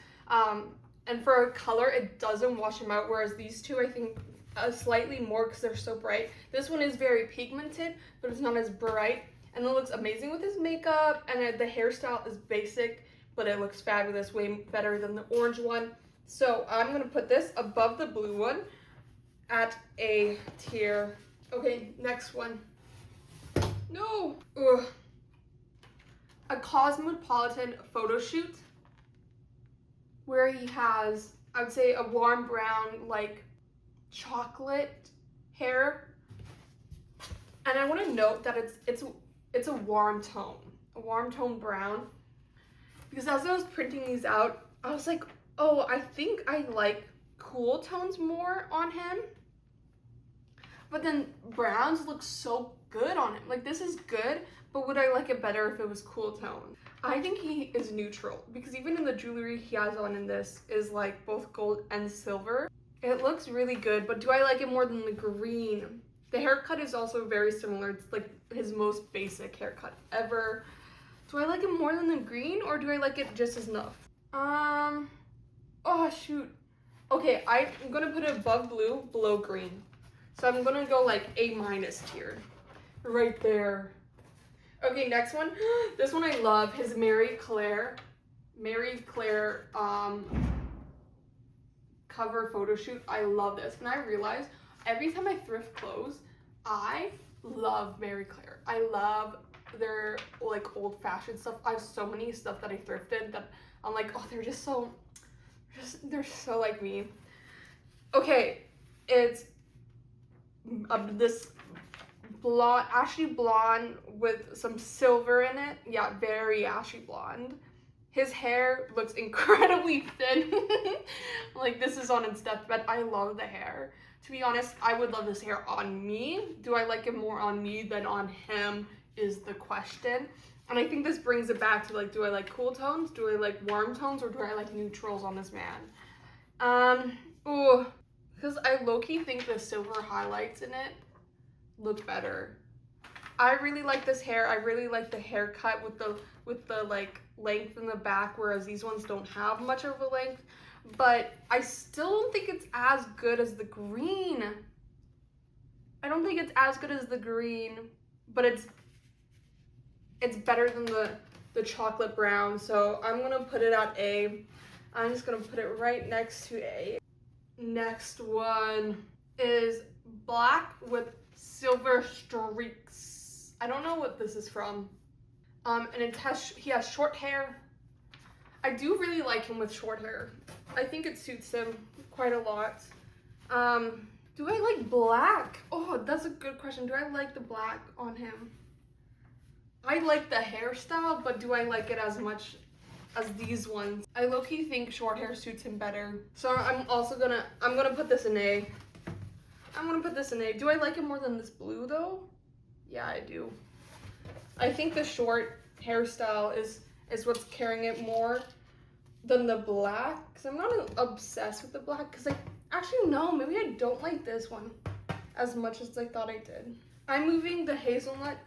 And for a color, it doesn't wash them out, whereas these two, I think, slightly more because they're so bright. This one is very pigmented, but it's not as bright. And it looks amazing with his makeup, and the hairstyle is basic, but it looks fabulous, way better than the orange one. So I'm going to put this above the blue one at A tier. Okay, next one. No! Ugh. A Cosmopolitan photo shoot where he has, I would say, a warm brown, like chocolate hair. And I want to note that it's a warm tone brown. Because as I was printing these out, I was like, oh, I think I like cool tones more on him. But then browns look so good on him. Like, this is good, but would I like it better if it was cool tone? I think he is neutral, because even in the jewelry he has on in this is like both gold and silver. It looks really good, but do I like it more than the green? The haircut is also very similar. It's like his most basic haircut ever. Do I like it more than the green, or do I like it just as enough? Oh shoot. Okay, I'm gonna put it above blue, below green. So I'm gonna go like A- tier. Right there. Okay, next one. This one I love, his Mary Claire cover photo shoot. I love this. And I realize every time I thrift clothes, I love Mary Claire. I love their like old fashioned stuff. I have so many stuff that I thrifted that I'm like, oh, they're so like me. Okay, it's this blonde, ashy blonde with some silver in it. Yeah, very ashy blonde. His hair looks incredibly thin. Like, this is on his deathbed. I love the hair. To be honest, I would love this hair on me. Do I like it more on me than on him is the question. And I think this brings it back to, like, do I like cool tones? Do I like warm tones? Or do I like neutrals on this man? Because I low-key think the silver highlights in it look better. I really like this hair. I really like the haircut with the like length in the back, whereas these ones don't have much of a length. But I still don't think it's as good as the green. I don't think it's as good as the green, but it's better than the chocolate brown. So I'm gonna put it at A. I'm just gonna put it right next to A. Next one is black with silver streaks. I don't know what this is from. And he has short hair. I do really like him with short hair. I think it suits him quite a lot. Do I like black? Oh, that's a good question. Do I like the black on him? I like the hairstyle, but do I like it as much as these ones? I low-key think short hair suits him better. So I'm gonna put this in A. I'm gonna put this in A. Do I like it more than this blue though? Yeah, I do. I think the short hairstyle is what's carrying it more than the black. Because I'm not obsessed with the black. Because actually no, maybe I don't like this one as much as I thought I did. I'm moving the hazelnut,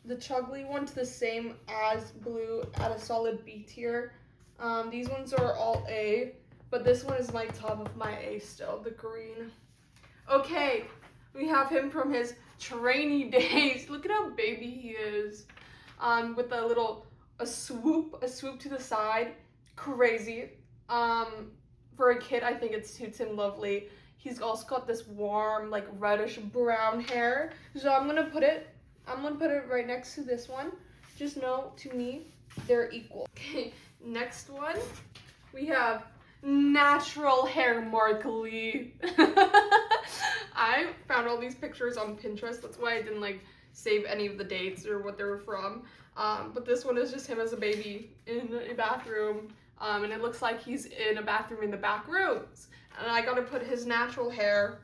the chugly one, to the same as blue at a solid B tier. These ones are all A, but this one is my top of my A still, the green. Okay, we have him from his trainee days. Look at how baby he is. With a swoop to the side. Crazy. For a kid, I think it suits him lovely. He's also got this warm, like reddish brown hair. So I'm gonna put it right next to this one. Just know, to me, they're equal. Okay, next one, we have natural hair Mark Lee. I found all these pictures on Pinterest. That's why I didn't like save any of the dates or what they were from. But this one is just him as a baby in a bathroom. And it looks like he's in a bathroom in the back rooms. And I gotta put his natural hair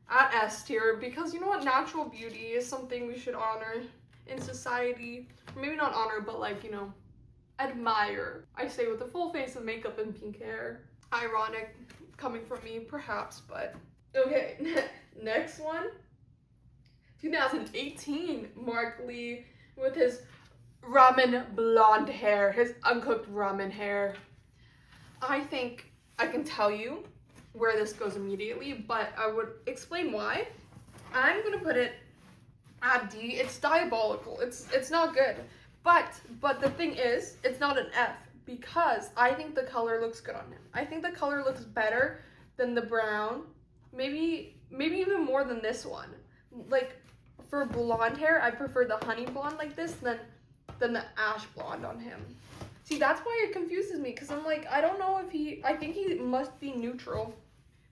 at S tier, because you know what, natural beauty is something we should honor in society. Maybe not honor, but like, you know, admire. I say with a full face of makeup and pink hair. Ironic coming from me, perhaps, but okay. Next one 2018 Mark Lee with his ramen blonde hair, his uncooked ramen hair. I think I can tell you where this goes immediately, but I would explain why. I'm gonna put it at D. It's diabolical. It's not good. But the thing is, it's not an F because I think the color looks good on him. I think the color looks better than the brown. Maybe even more than this one. Like for blonde hair, I prefer the honey blonde like this than the ash blonde on him. See, that's why it confuses me because I'm like, I don't know if I think he must be neutral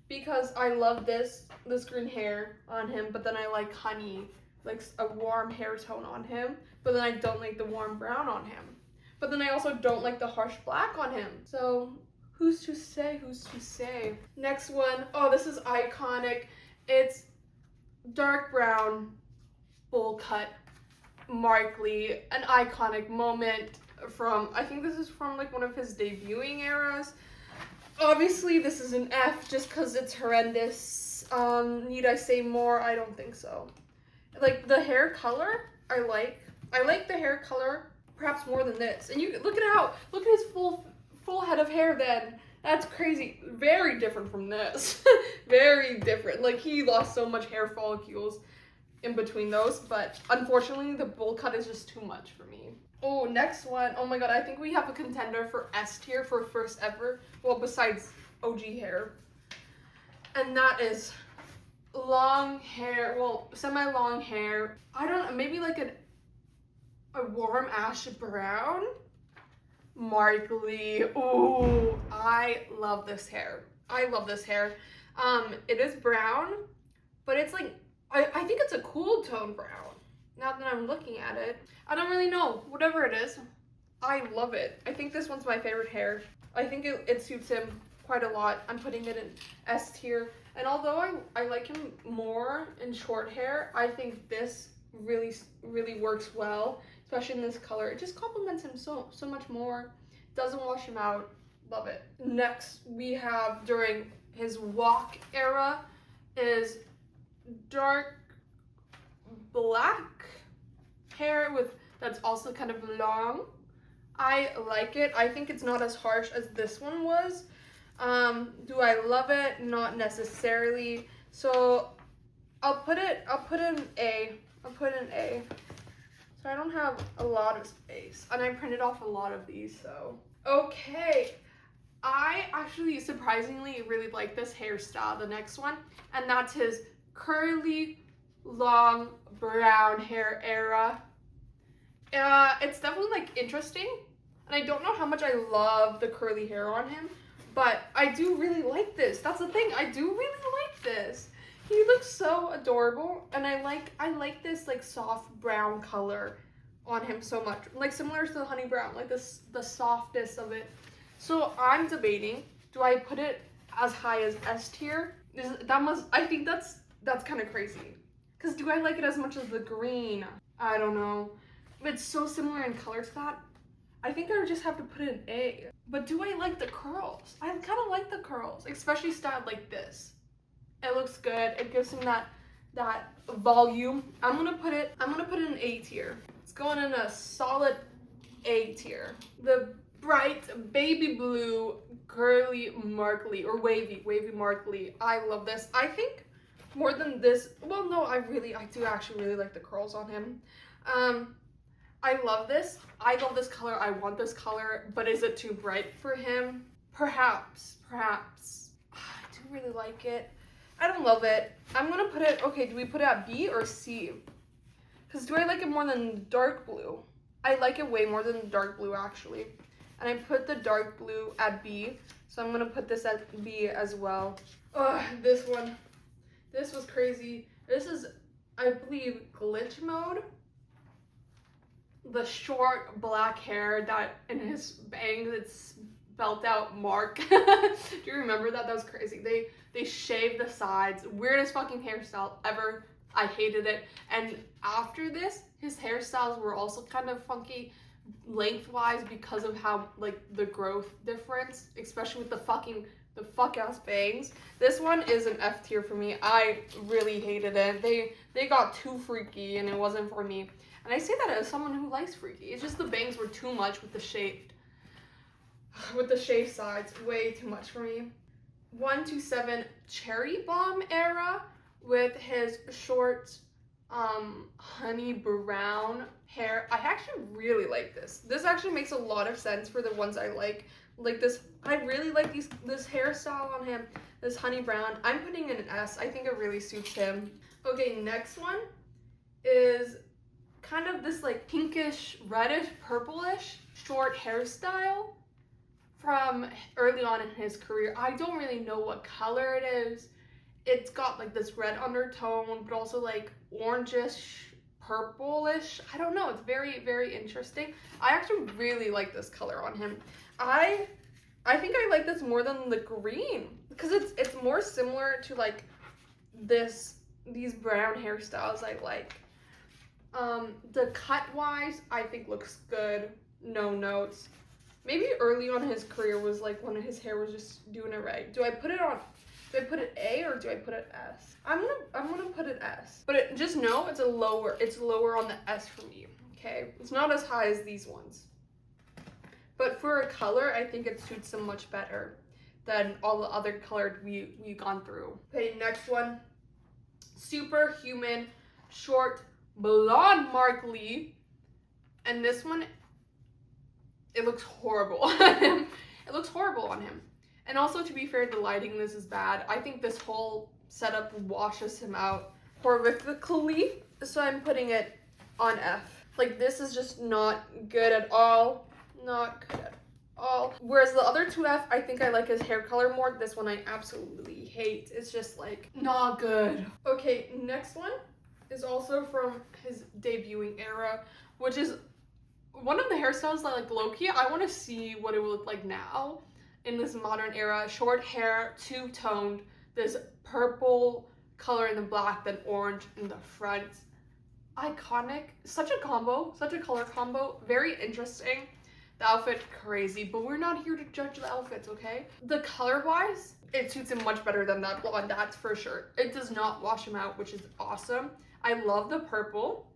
because I love this green hair on him, but then I like honey, like a warm hair tone on him, but then I don't like the warm brown on him. But then I also don't like the harsh black on him. So who's to say? Next one, oh, this is iconic. It's dark brown bowl cut Mark Lee, an iconic moment from, I think this is from like one of his debuting eras. Obviously this is an F just because it's horrendous. Need I say more? I don't think so. Like the hair color, I like the hair color perhaps more than this. And you look at his full head of hair then. That's crazy. Very different from this. Very different. Like he lost so much hair follicles in between those, but unfortunately the bowl cut is just too much for me. Oh, next one. Oh my god, I think we have a contender for S tier for first ever. Well, besides OG hair. And that is long hair, well, semi-long hair. I don't know, maybe like a warm ash brown. Mark Lee. Ooh, I love this hair. It is brown, but it's like, I think it's a cool tone brown. Now that I'm looking at it, I don't really know. Whatever it is, I love it. I think this one's my favorite hair. I think it suits him quite a lot. I'm putting it in S tier. And although I like him more in short hair, I think this really works well, especially in this color. It just complements him so much more. Doesn't wash him out. Love it. Next, we have during his walk era is dark black hair that's also kind of long. I like it. I think it's not as harsh as this one was. Do I love it? Not necessarily. So I'll put an A. So I don't have a lot of space, and I printed off a lot of these. So okay, I actually surprisingly really like this hairstyle. The next one, and that's his curly, long brown hair era. It's definitely like interesting, and I don't know how much I love the curly hair on him, but I do really like this. That's the thing, I do really like this. He looks so adorable, and I like this like soft brown color on him so much, like similar to the honey brown, like the softness of it. So I'm debating, do I put it as high as S tier? I think that's kind of crazy. Because do I like it as much as the green? I don't know. It's so similar in color to that. I think I would just have to put it in A. But do I like the curls? I kind of like the curls, especially styled like this. It looks good. It gives him that volume. I'm gonna put it in A tier. It's going in a solid A tier. The bright baby blue curly Mark Lee, or wavy Mark Lee. I love this. I think more than this, well, no, I do actually really like the curls on him. I love this. I love this color. I want this color, but is it too bright for him? Perhaps. I do really like it. I don't love it. I'm gonna put it, okay, do we put it at B or C? Because do I like it more than dark blue? I like it way more than dark blue, actually. And I put the dark blue at B, so I'm gonna put this at B as well. Oh, this one. This was crazy. This is, I believe, glitch mode. The short black hair that in his bangs, it's spelled out Mark. Do you remember that? That was crazy. They shaved the sides. Weirdest fucking hairstyle ever. I hated it. And after this, his hairstyles were also kind of funky lengthwise because of how, like, the growth difference, especially with the the fuck ass bangs. This one is an F tier for me. I really hated it. They got too freaky and it wasn't for me. And I say that as someone who likes freaky. It's just the bangs were too much with the shaved sides. Way too much for me. 127 Cherry Bomb era with his short honey brown hair. I actually really like this. This actually makes a lot of sense for the ones I like. Like this, I really like this hairstyle on him. This honey brown. I'm putting in an S. I think it really suits him. Okay, next one is kind of this like pinkish, reddish, purplish short hairstyle from early on in his career. I don't really know what color it is. It's got like this red undertone, but also like orangish, purplish. I don't know. It's very, very interesting. I actually really like this color on him. I think I like this more than the green because it's more similar to like these brown hairstyles I like. The cut wise, I think looks good. No notes. Maybe early on in his career was like when his hair was just doing it right. Do I put it A or do I put it S? I'm gonna put it S. But just know it's lower on the S for me. Okay, it's not as high as these ones. But for a color, I think it suits him much better than all the other colored we've gone through. Okay, next one. Superhuman short blonde Mark Lee. And this one, it looks horrible on him. It looks horrible on him. And also, to be fair, the lighting in this is bad. I think this whole setup washes him out horrifically. So I'm putting it on F. Like, this is just not good at all. Not good at all. Whereas the other two F, I think I like his hair color more. This one I absolutely hate. It's just like not good. Okay, next one is also from his debuting era, which is one of the hairstyles that like low-key, I want to see what it would look like now in this modern era. Short hair, two-toned, this purple color in the black, then orange in the front. Iconic. Such a combo, such a color combo. Very interesting. The outfit, crazy, but we're not here to judge the outfits, okay? The color-wise, it suits him much better than that blonde, that's for sure. It does not wash him out, which is awesome. I love the purple.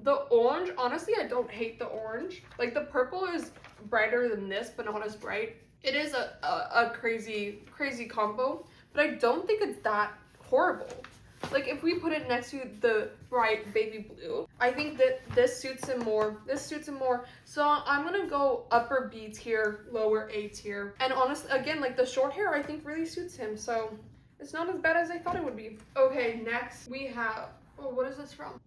The orange, honestly, I don't hate the orange. Like, the purple is brighter than this, but not as bright. It is a crazy, crazy combo, but I don't think it's that horrible. Like, if we put it next to the bright baby blue, I think that this suits him more. This suits him more. So I'm gonna go upper B tier, lower A tier. And honestly, again, like the short hair, I think really suits him. So it's not as bad as I thought it would be. Okay, next we have, oh, what is this from?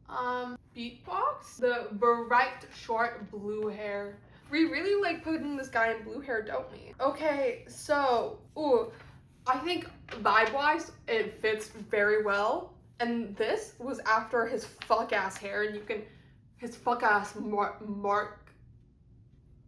Beatbox? The bright short blue hair. We really like putting this guy in blue hair, don't we? Okay, so, ooh. I think vibe-wise, it fits very well. And this was after his fuck-ass hair, and his fuck-ass Mark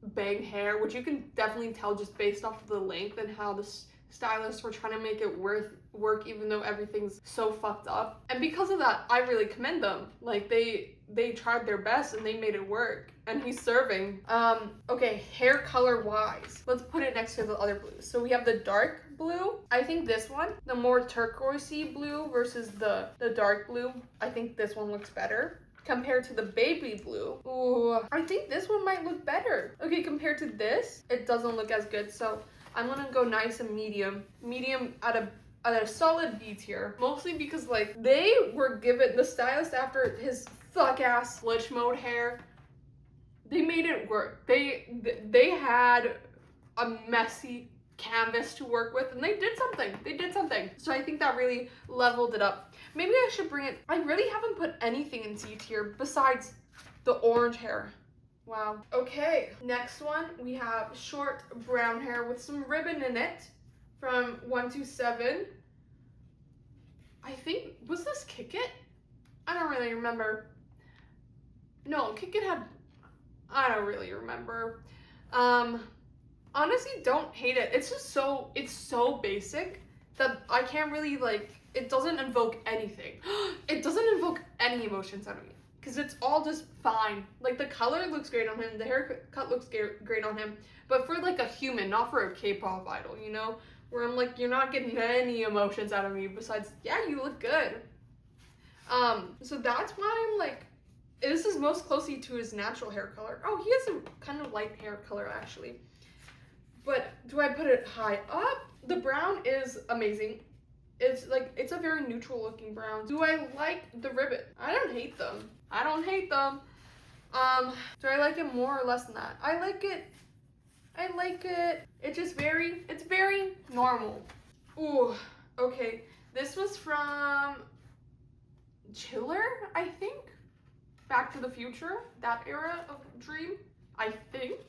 bang hair, which you can definitely tell just based off of the length and how the stylists were trying to make it work even though everything's so fucked up. And because of that, I really commend them. Like, they tried their best and they made it work. And he's serving. Okay, hair color wise, let's put it next to the other blues. So we have the dark blue. I think this one, the more turquoisey blue versus the dark blue, I think this one looks better compared to the baby blue. Ooh, I think this one might look better. Okay, compared to this, it doesn't look as good. So I'm gonna go nice and medium at a solid B tier. Mostly because like they were given the stylist after his fuck ass glitch mode hair. They made it work. They had a messy canvas to work with and they did something. So I think that really leveled it up. Maybe I should bring it, I really haven't put anything in C tier besides the orange hair. Wow. Okay, next one we have short brown hair with some ribbon in it from 127. I think, was this Kick It? I don't really remember. No, Kick It had, I don't really remember. Honestly, don't hate it. It's just it's so basic that I can't really like, it doesn't invoke anything. It doesn't invoke any emotions out of me because it's all just fine. Like the color looks great on him, the haircut looks great on him, but for like a human, not for a K-pop idol, you know? where I'm like, you're not getting any emotions out of me besides, yeah, you look good. So that's why I'm like, this is most closely to his natural hair color. Oh, he has a kind of light hair color actually. But do I put it high up? The brown is amazing. It's like, it's a very neutral looking brown. Do I like the ribbon? I don't hate them. Do I like it more or less than that? I like it. It's very normal. Ooh, okay. This was from Chiller, I think. Back to the Future, that era of Dream, I think.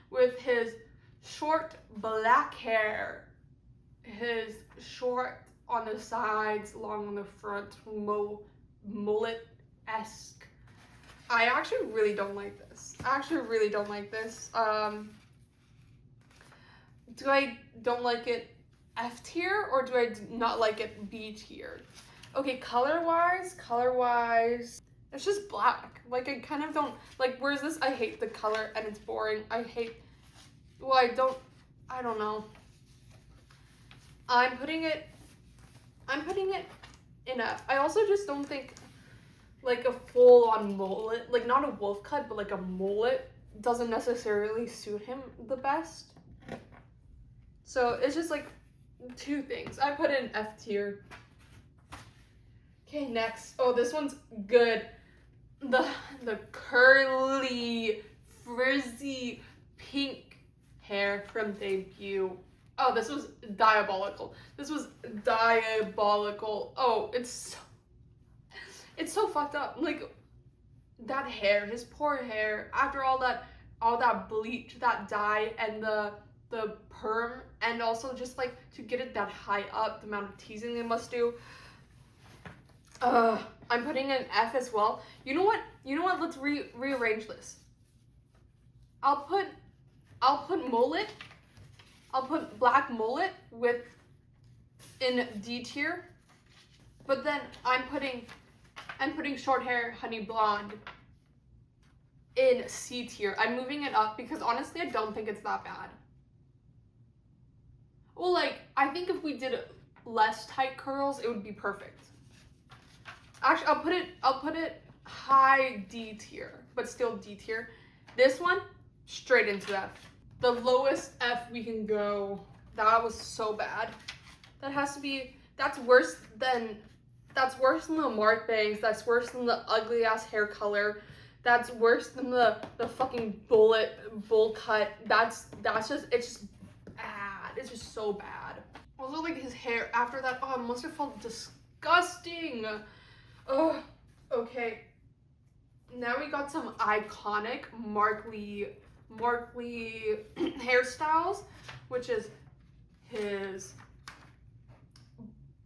With his short black hair. His short on the sides, long on the front, mullet-esque. I actually really don't like this. Do I don't like it F tier or do I not like it B tier? Okay, color-wise, it's just black. Like, I kind of don't, like, whereas this, I hate the color and it's boring. I don't know. I'm putting it in F. I also just don't think, like, a full-on mullet, like, not a wolf cut, but, like, a mullet doesn't necessarily suit him the best. So, it's just, like, two things. I put it in F tier. Okay, next. Oh, this one's good. The curly, frizzy, pink hair from Debut. Oh, this was diabolical. Oh, it's so fucked up. Like, that hair, his poor hair, after all that bleach, that dye, and the perm, and also just like to get it that high up, the amount of teasing they must do. I'm putting an F as well. You know what? Let's rearrange this. I'll put mullet. I'll put black mullet in D tier. But then I'm putting short hair honey blonde in C tier. I'm moving it up because honestly I don't think it's that bad. Well, like, I think if we did less tight curls, it would be perfect. Actually, I'll put it high D tier, but still D tier. This one, straight into F. The lowest F we can go. That was so bad. That's worse than the Mark bangs. That's worse than the ugly ass hair color. That's worse than the fucking bowl cut. It's just bad. It's just so bad. Also, like, his hair after that, oh, it must have felt disgusting. Oh, okay. Now we got some iconic Mark Lee hairstyles, which is his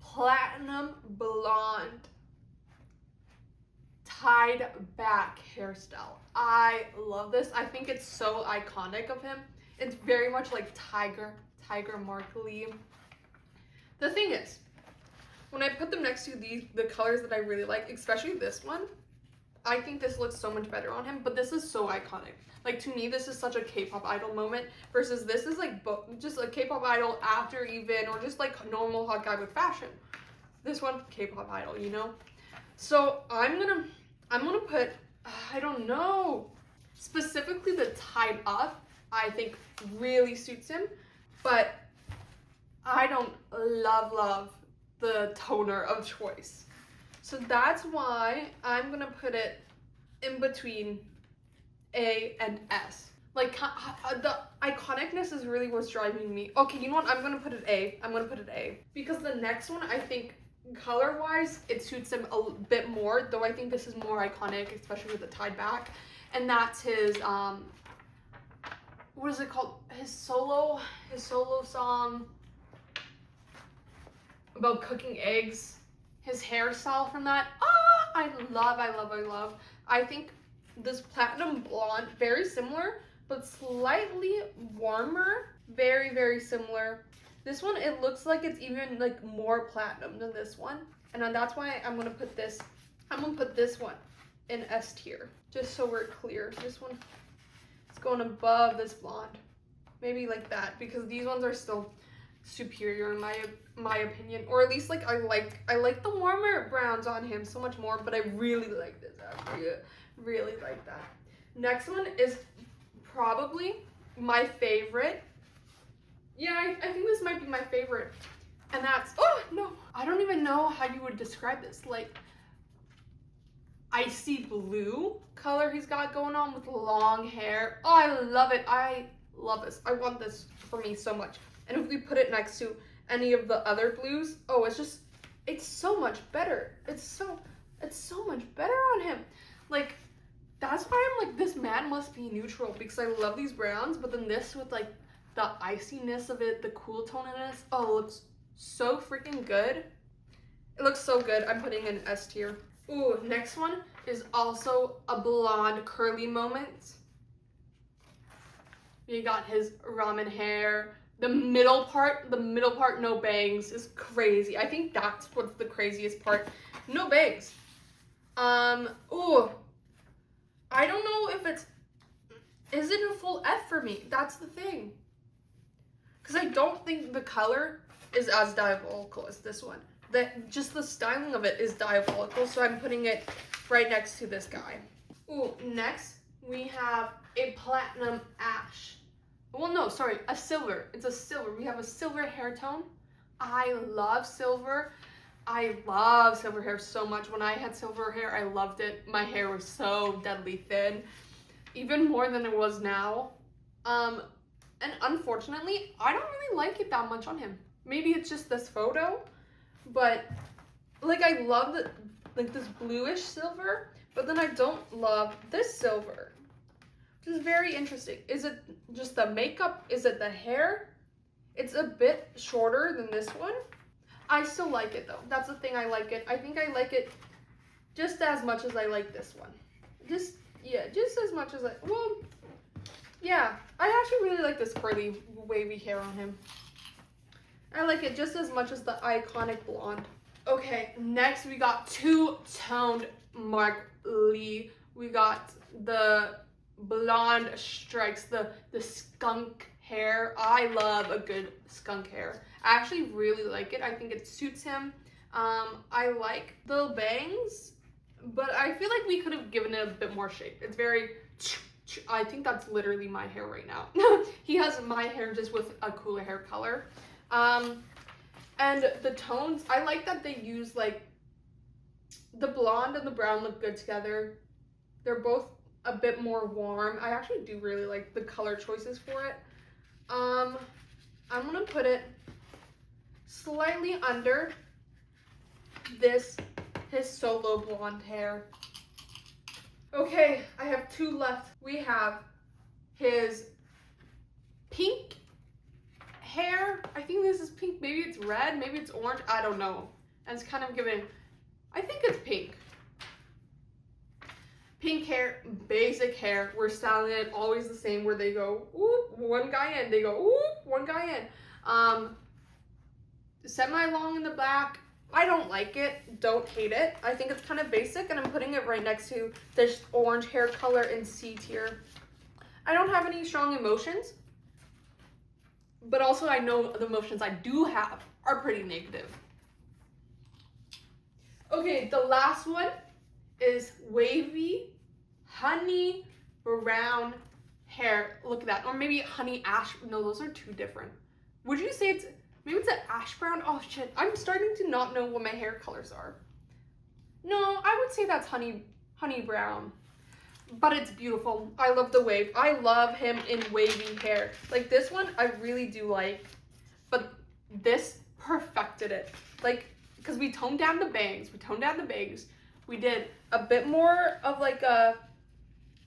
platinum blonde tied back hairstyle. I love this. I think it's so iconic of him. It's very much like Tiger Mark Lee. The thing is, when I put them next to the colors that I really like, especially this one, I think this looks so much better on him, but this is so iconic. Like, to me, this is such a K-pop idol moment versus this is like just a K-pop idol after even, or just like normal hot guy with fashion. This one, K-pop idol, you know? So I'm gonna put, I don't know, specifically the tied up, I think really suits him, but I don't love the toner of choice. So that's why I'm gonna put it in between A and S. Like, the iconicness is really what's driving me. Okay, you know what? I'm gonna put it A. Because the next one, I think, color-wise, it suits him a bit more, though I think this is more iconic, especially with the tied back. And that's his, what is it called? His solo song about cooking eggs. His hairstyle from that, I love. I think this platinum blonde, very similar, but slightly warmer. Very, very similar. This one, it looks like it's even like more platinum than this one. And that's why I'm gonna put this one in S tier, just so we're clear. This one is going above this blonde. Maybe like that, because these ones are still superior in my opinion, or at least like I like the warmer browns on him so much more, but I really like this. I really like that. Next one is probably my favorite. Yeah, I think this might be my favorite, and that's, oh no, I don't even know how you would describe this, like icy blue color he's got going on with long hair. Oh, I love it. I love this. I want this for me so much. And if we put it next to any of the other blues, oh, it's so much better. It's so much better on him. Like, that's why I'm like, this man must be neutral, because I love these browns, but then this with like the iciness of it, the cool tonedness, oh, it looks so freaking good. It looks so good. I'm putting it in S tier. Ooh, next one is also a blonde curly moment. You got his ramen hair. The middle part, no bangs, is crazy. I think that's what's the craziest part. No bangs. Ooh. I don't know if is it a full F for me? That's the thing. Because I don't think the color is as diabolical as this one. Just the styling of it is diabolical, so I'm putting it right next to this guy. Ooh, next we have a platinum ash. Well, no, sorry, a silver. It's a silver. We have a silver hair tone. I love silver. I love silver hair so much. When I had silver hair, I loved it. My hair was so deadly thin, even more than it was now. And unfortunately, I don't really like it that much on him. Maybe it's just this photo, but like I love like this bluish silver, but then I don't love this silver, which is very interesting. Is it just the makeup? Is it the hair? It's a bit shorter than this one. I still like it though. That's the thing, I like it. I think I like it just as much as I like this one. Just as much as yeah, I actually really like this curly, wavy hair on him. I like it just as much as the iconic blonde. Okay, next we got two-toned Mark Lee. We got the blonde stripes, the skunk hair. I love a good skunk hair. I actually really like it. I think it suits him. I like the bangs, but I feel like we could have given it a bit more shape. It's very, I think that's literally my hair right now. He has my hair just with a cooler hair color. And the tones, I like that they use like the blonde and the brown look good together. They're both a bit more warm. I actually do really like the color choices for it. I'm gonna put it slightly under his solo blonde hair. Okay, I have two left. We have his pink hair. I think this is pink. Maybe it's red, maybe it's orange. I don't know. And it's kind of giving, I think it's pink. Pink hair, basic hair. We're styling it always the same, where they go, ooh, one guy in. They go, ooh, one guy in. Semi-long in the back. I don't like it. Don't hate it. I think it's kind of basic, and I'm putting it right next to this orange hair color in C tier. I don't have any strong emotions, but also I know the emotions I do have are pretty negative. Okay, the last one is wavy honey brown hair. Look at that. Or maybe honey ash. No, those are two different. Would you say maybe it's an ash brown? Oh shit, I'm starting to not know what my hair colors are. No, I would say that's honey brown. But it's beautiful. I love the wave. I love him in wavy hair. Like this one, I really do like. But this perfected it. Like, because we toned down the bangs. We did a bit more of like a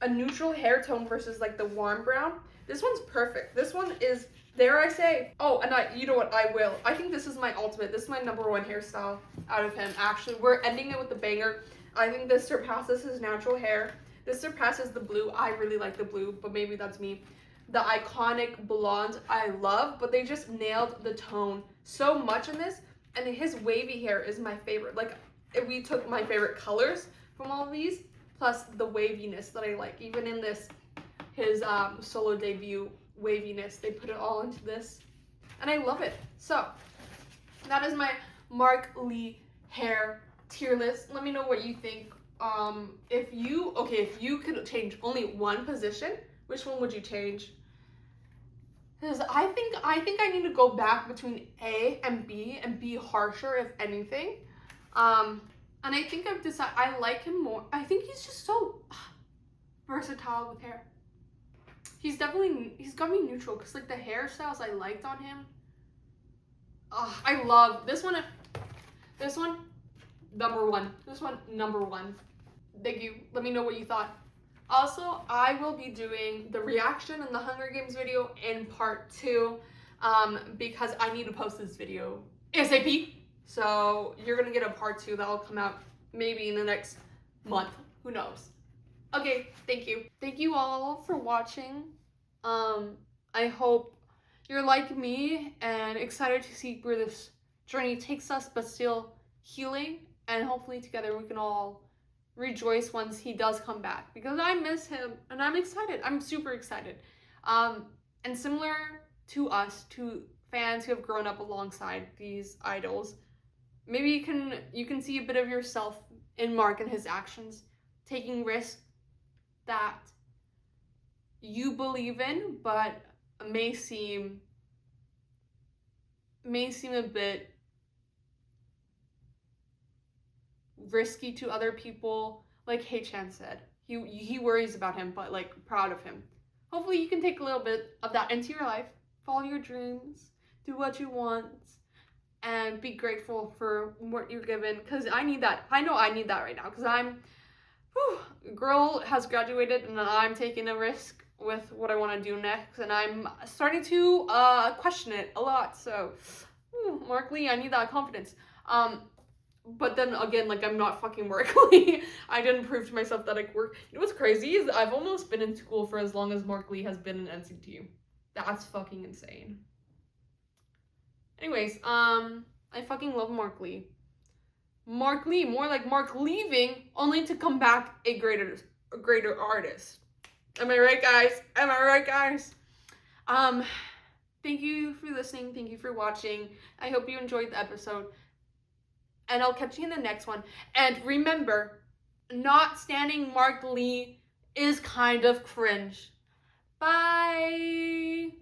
neutral hair tone versus like the warm brown. This one's perfect. This one is, dare I say, oh, and you know what, I will. I think this is my ultimate. This is my number one hairstyle out of him. Actually, we're ending it with the banger. I think this surpasses his natural hair. This surpasses the blue. I really like the blue, but maybe that's me. The iconic blonde I love, but they just nailed the tone so much in this. And his wavy hair is my favorite. Like, if we took my favorite colors from all of these, plus the waviness that I like. Even in his solo debut waviness, they put it all into this. and I love it. So that is my Mark Lee hair tier list. Let me know what you think. If you could change only one position, which one would you change? Because I think I need to go back between A and be harsher if anything. And I think I've decided I like him more. I think he's just so versatile with hair. He's got me neutral because like the hairstyles I liked on him. I love this one. This one, number one. This one, number one. Thank you. Let me know what you thought. Also, I will be doing the reaction and the Hunger Games video in part 2 because I need to post this video ASAP. So you're going to get a part 2 that will come out maybe in the next month. Who knows? Okay, thank you. Thank you all for watching. I hope you're like me and excited to see where this journey takes us, but still healing. And hopefully together we can all rejoice once he does come back, because I miss him and I'm excited. I'm super excited. And similar to us, to fans who have grown up alongside these idols, maybe you can see a bit of yourself in Mark and his actions, taking risks that you believe in but may seem a bit risky to other people. Like Hey-chan said, he worries about him but like proud of him. Hopefully you can take a little bit of that into your life, follow your dreams, do what you want, and be grateful for what you're given, because I need that. I know I need that right now, because girl has graduated and I'm taking a risk with what I want to do next, and I'm starting to question it a lot. So Mark Lee, I need that confidence. But then again, like, I'm not fucking Mark Lee. I didn't prove to myself that I could work. You know what's crazy is I've almost been in school for as long as Mark Lee has been in NCT. That's fucking insane. Anyways, I fucking love Mark Lee. Mark Lee, more like Mark leaving, only to come back a greater artist. Am I right, guys? Am I right, guys? Thank you for listening. Thank you for watching. I hope you enjoyed the episode. And I'll catch you in the next one. And remember, not standing Mark Lee is kind of cringe. Bye!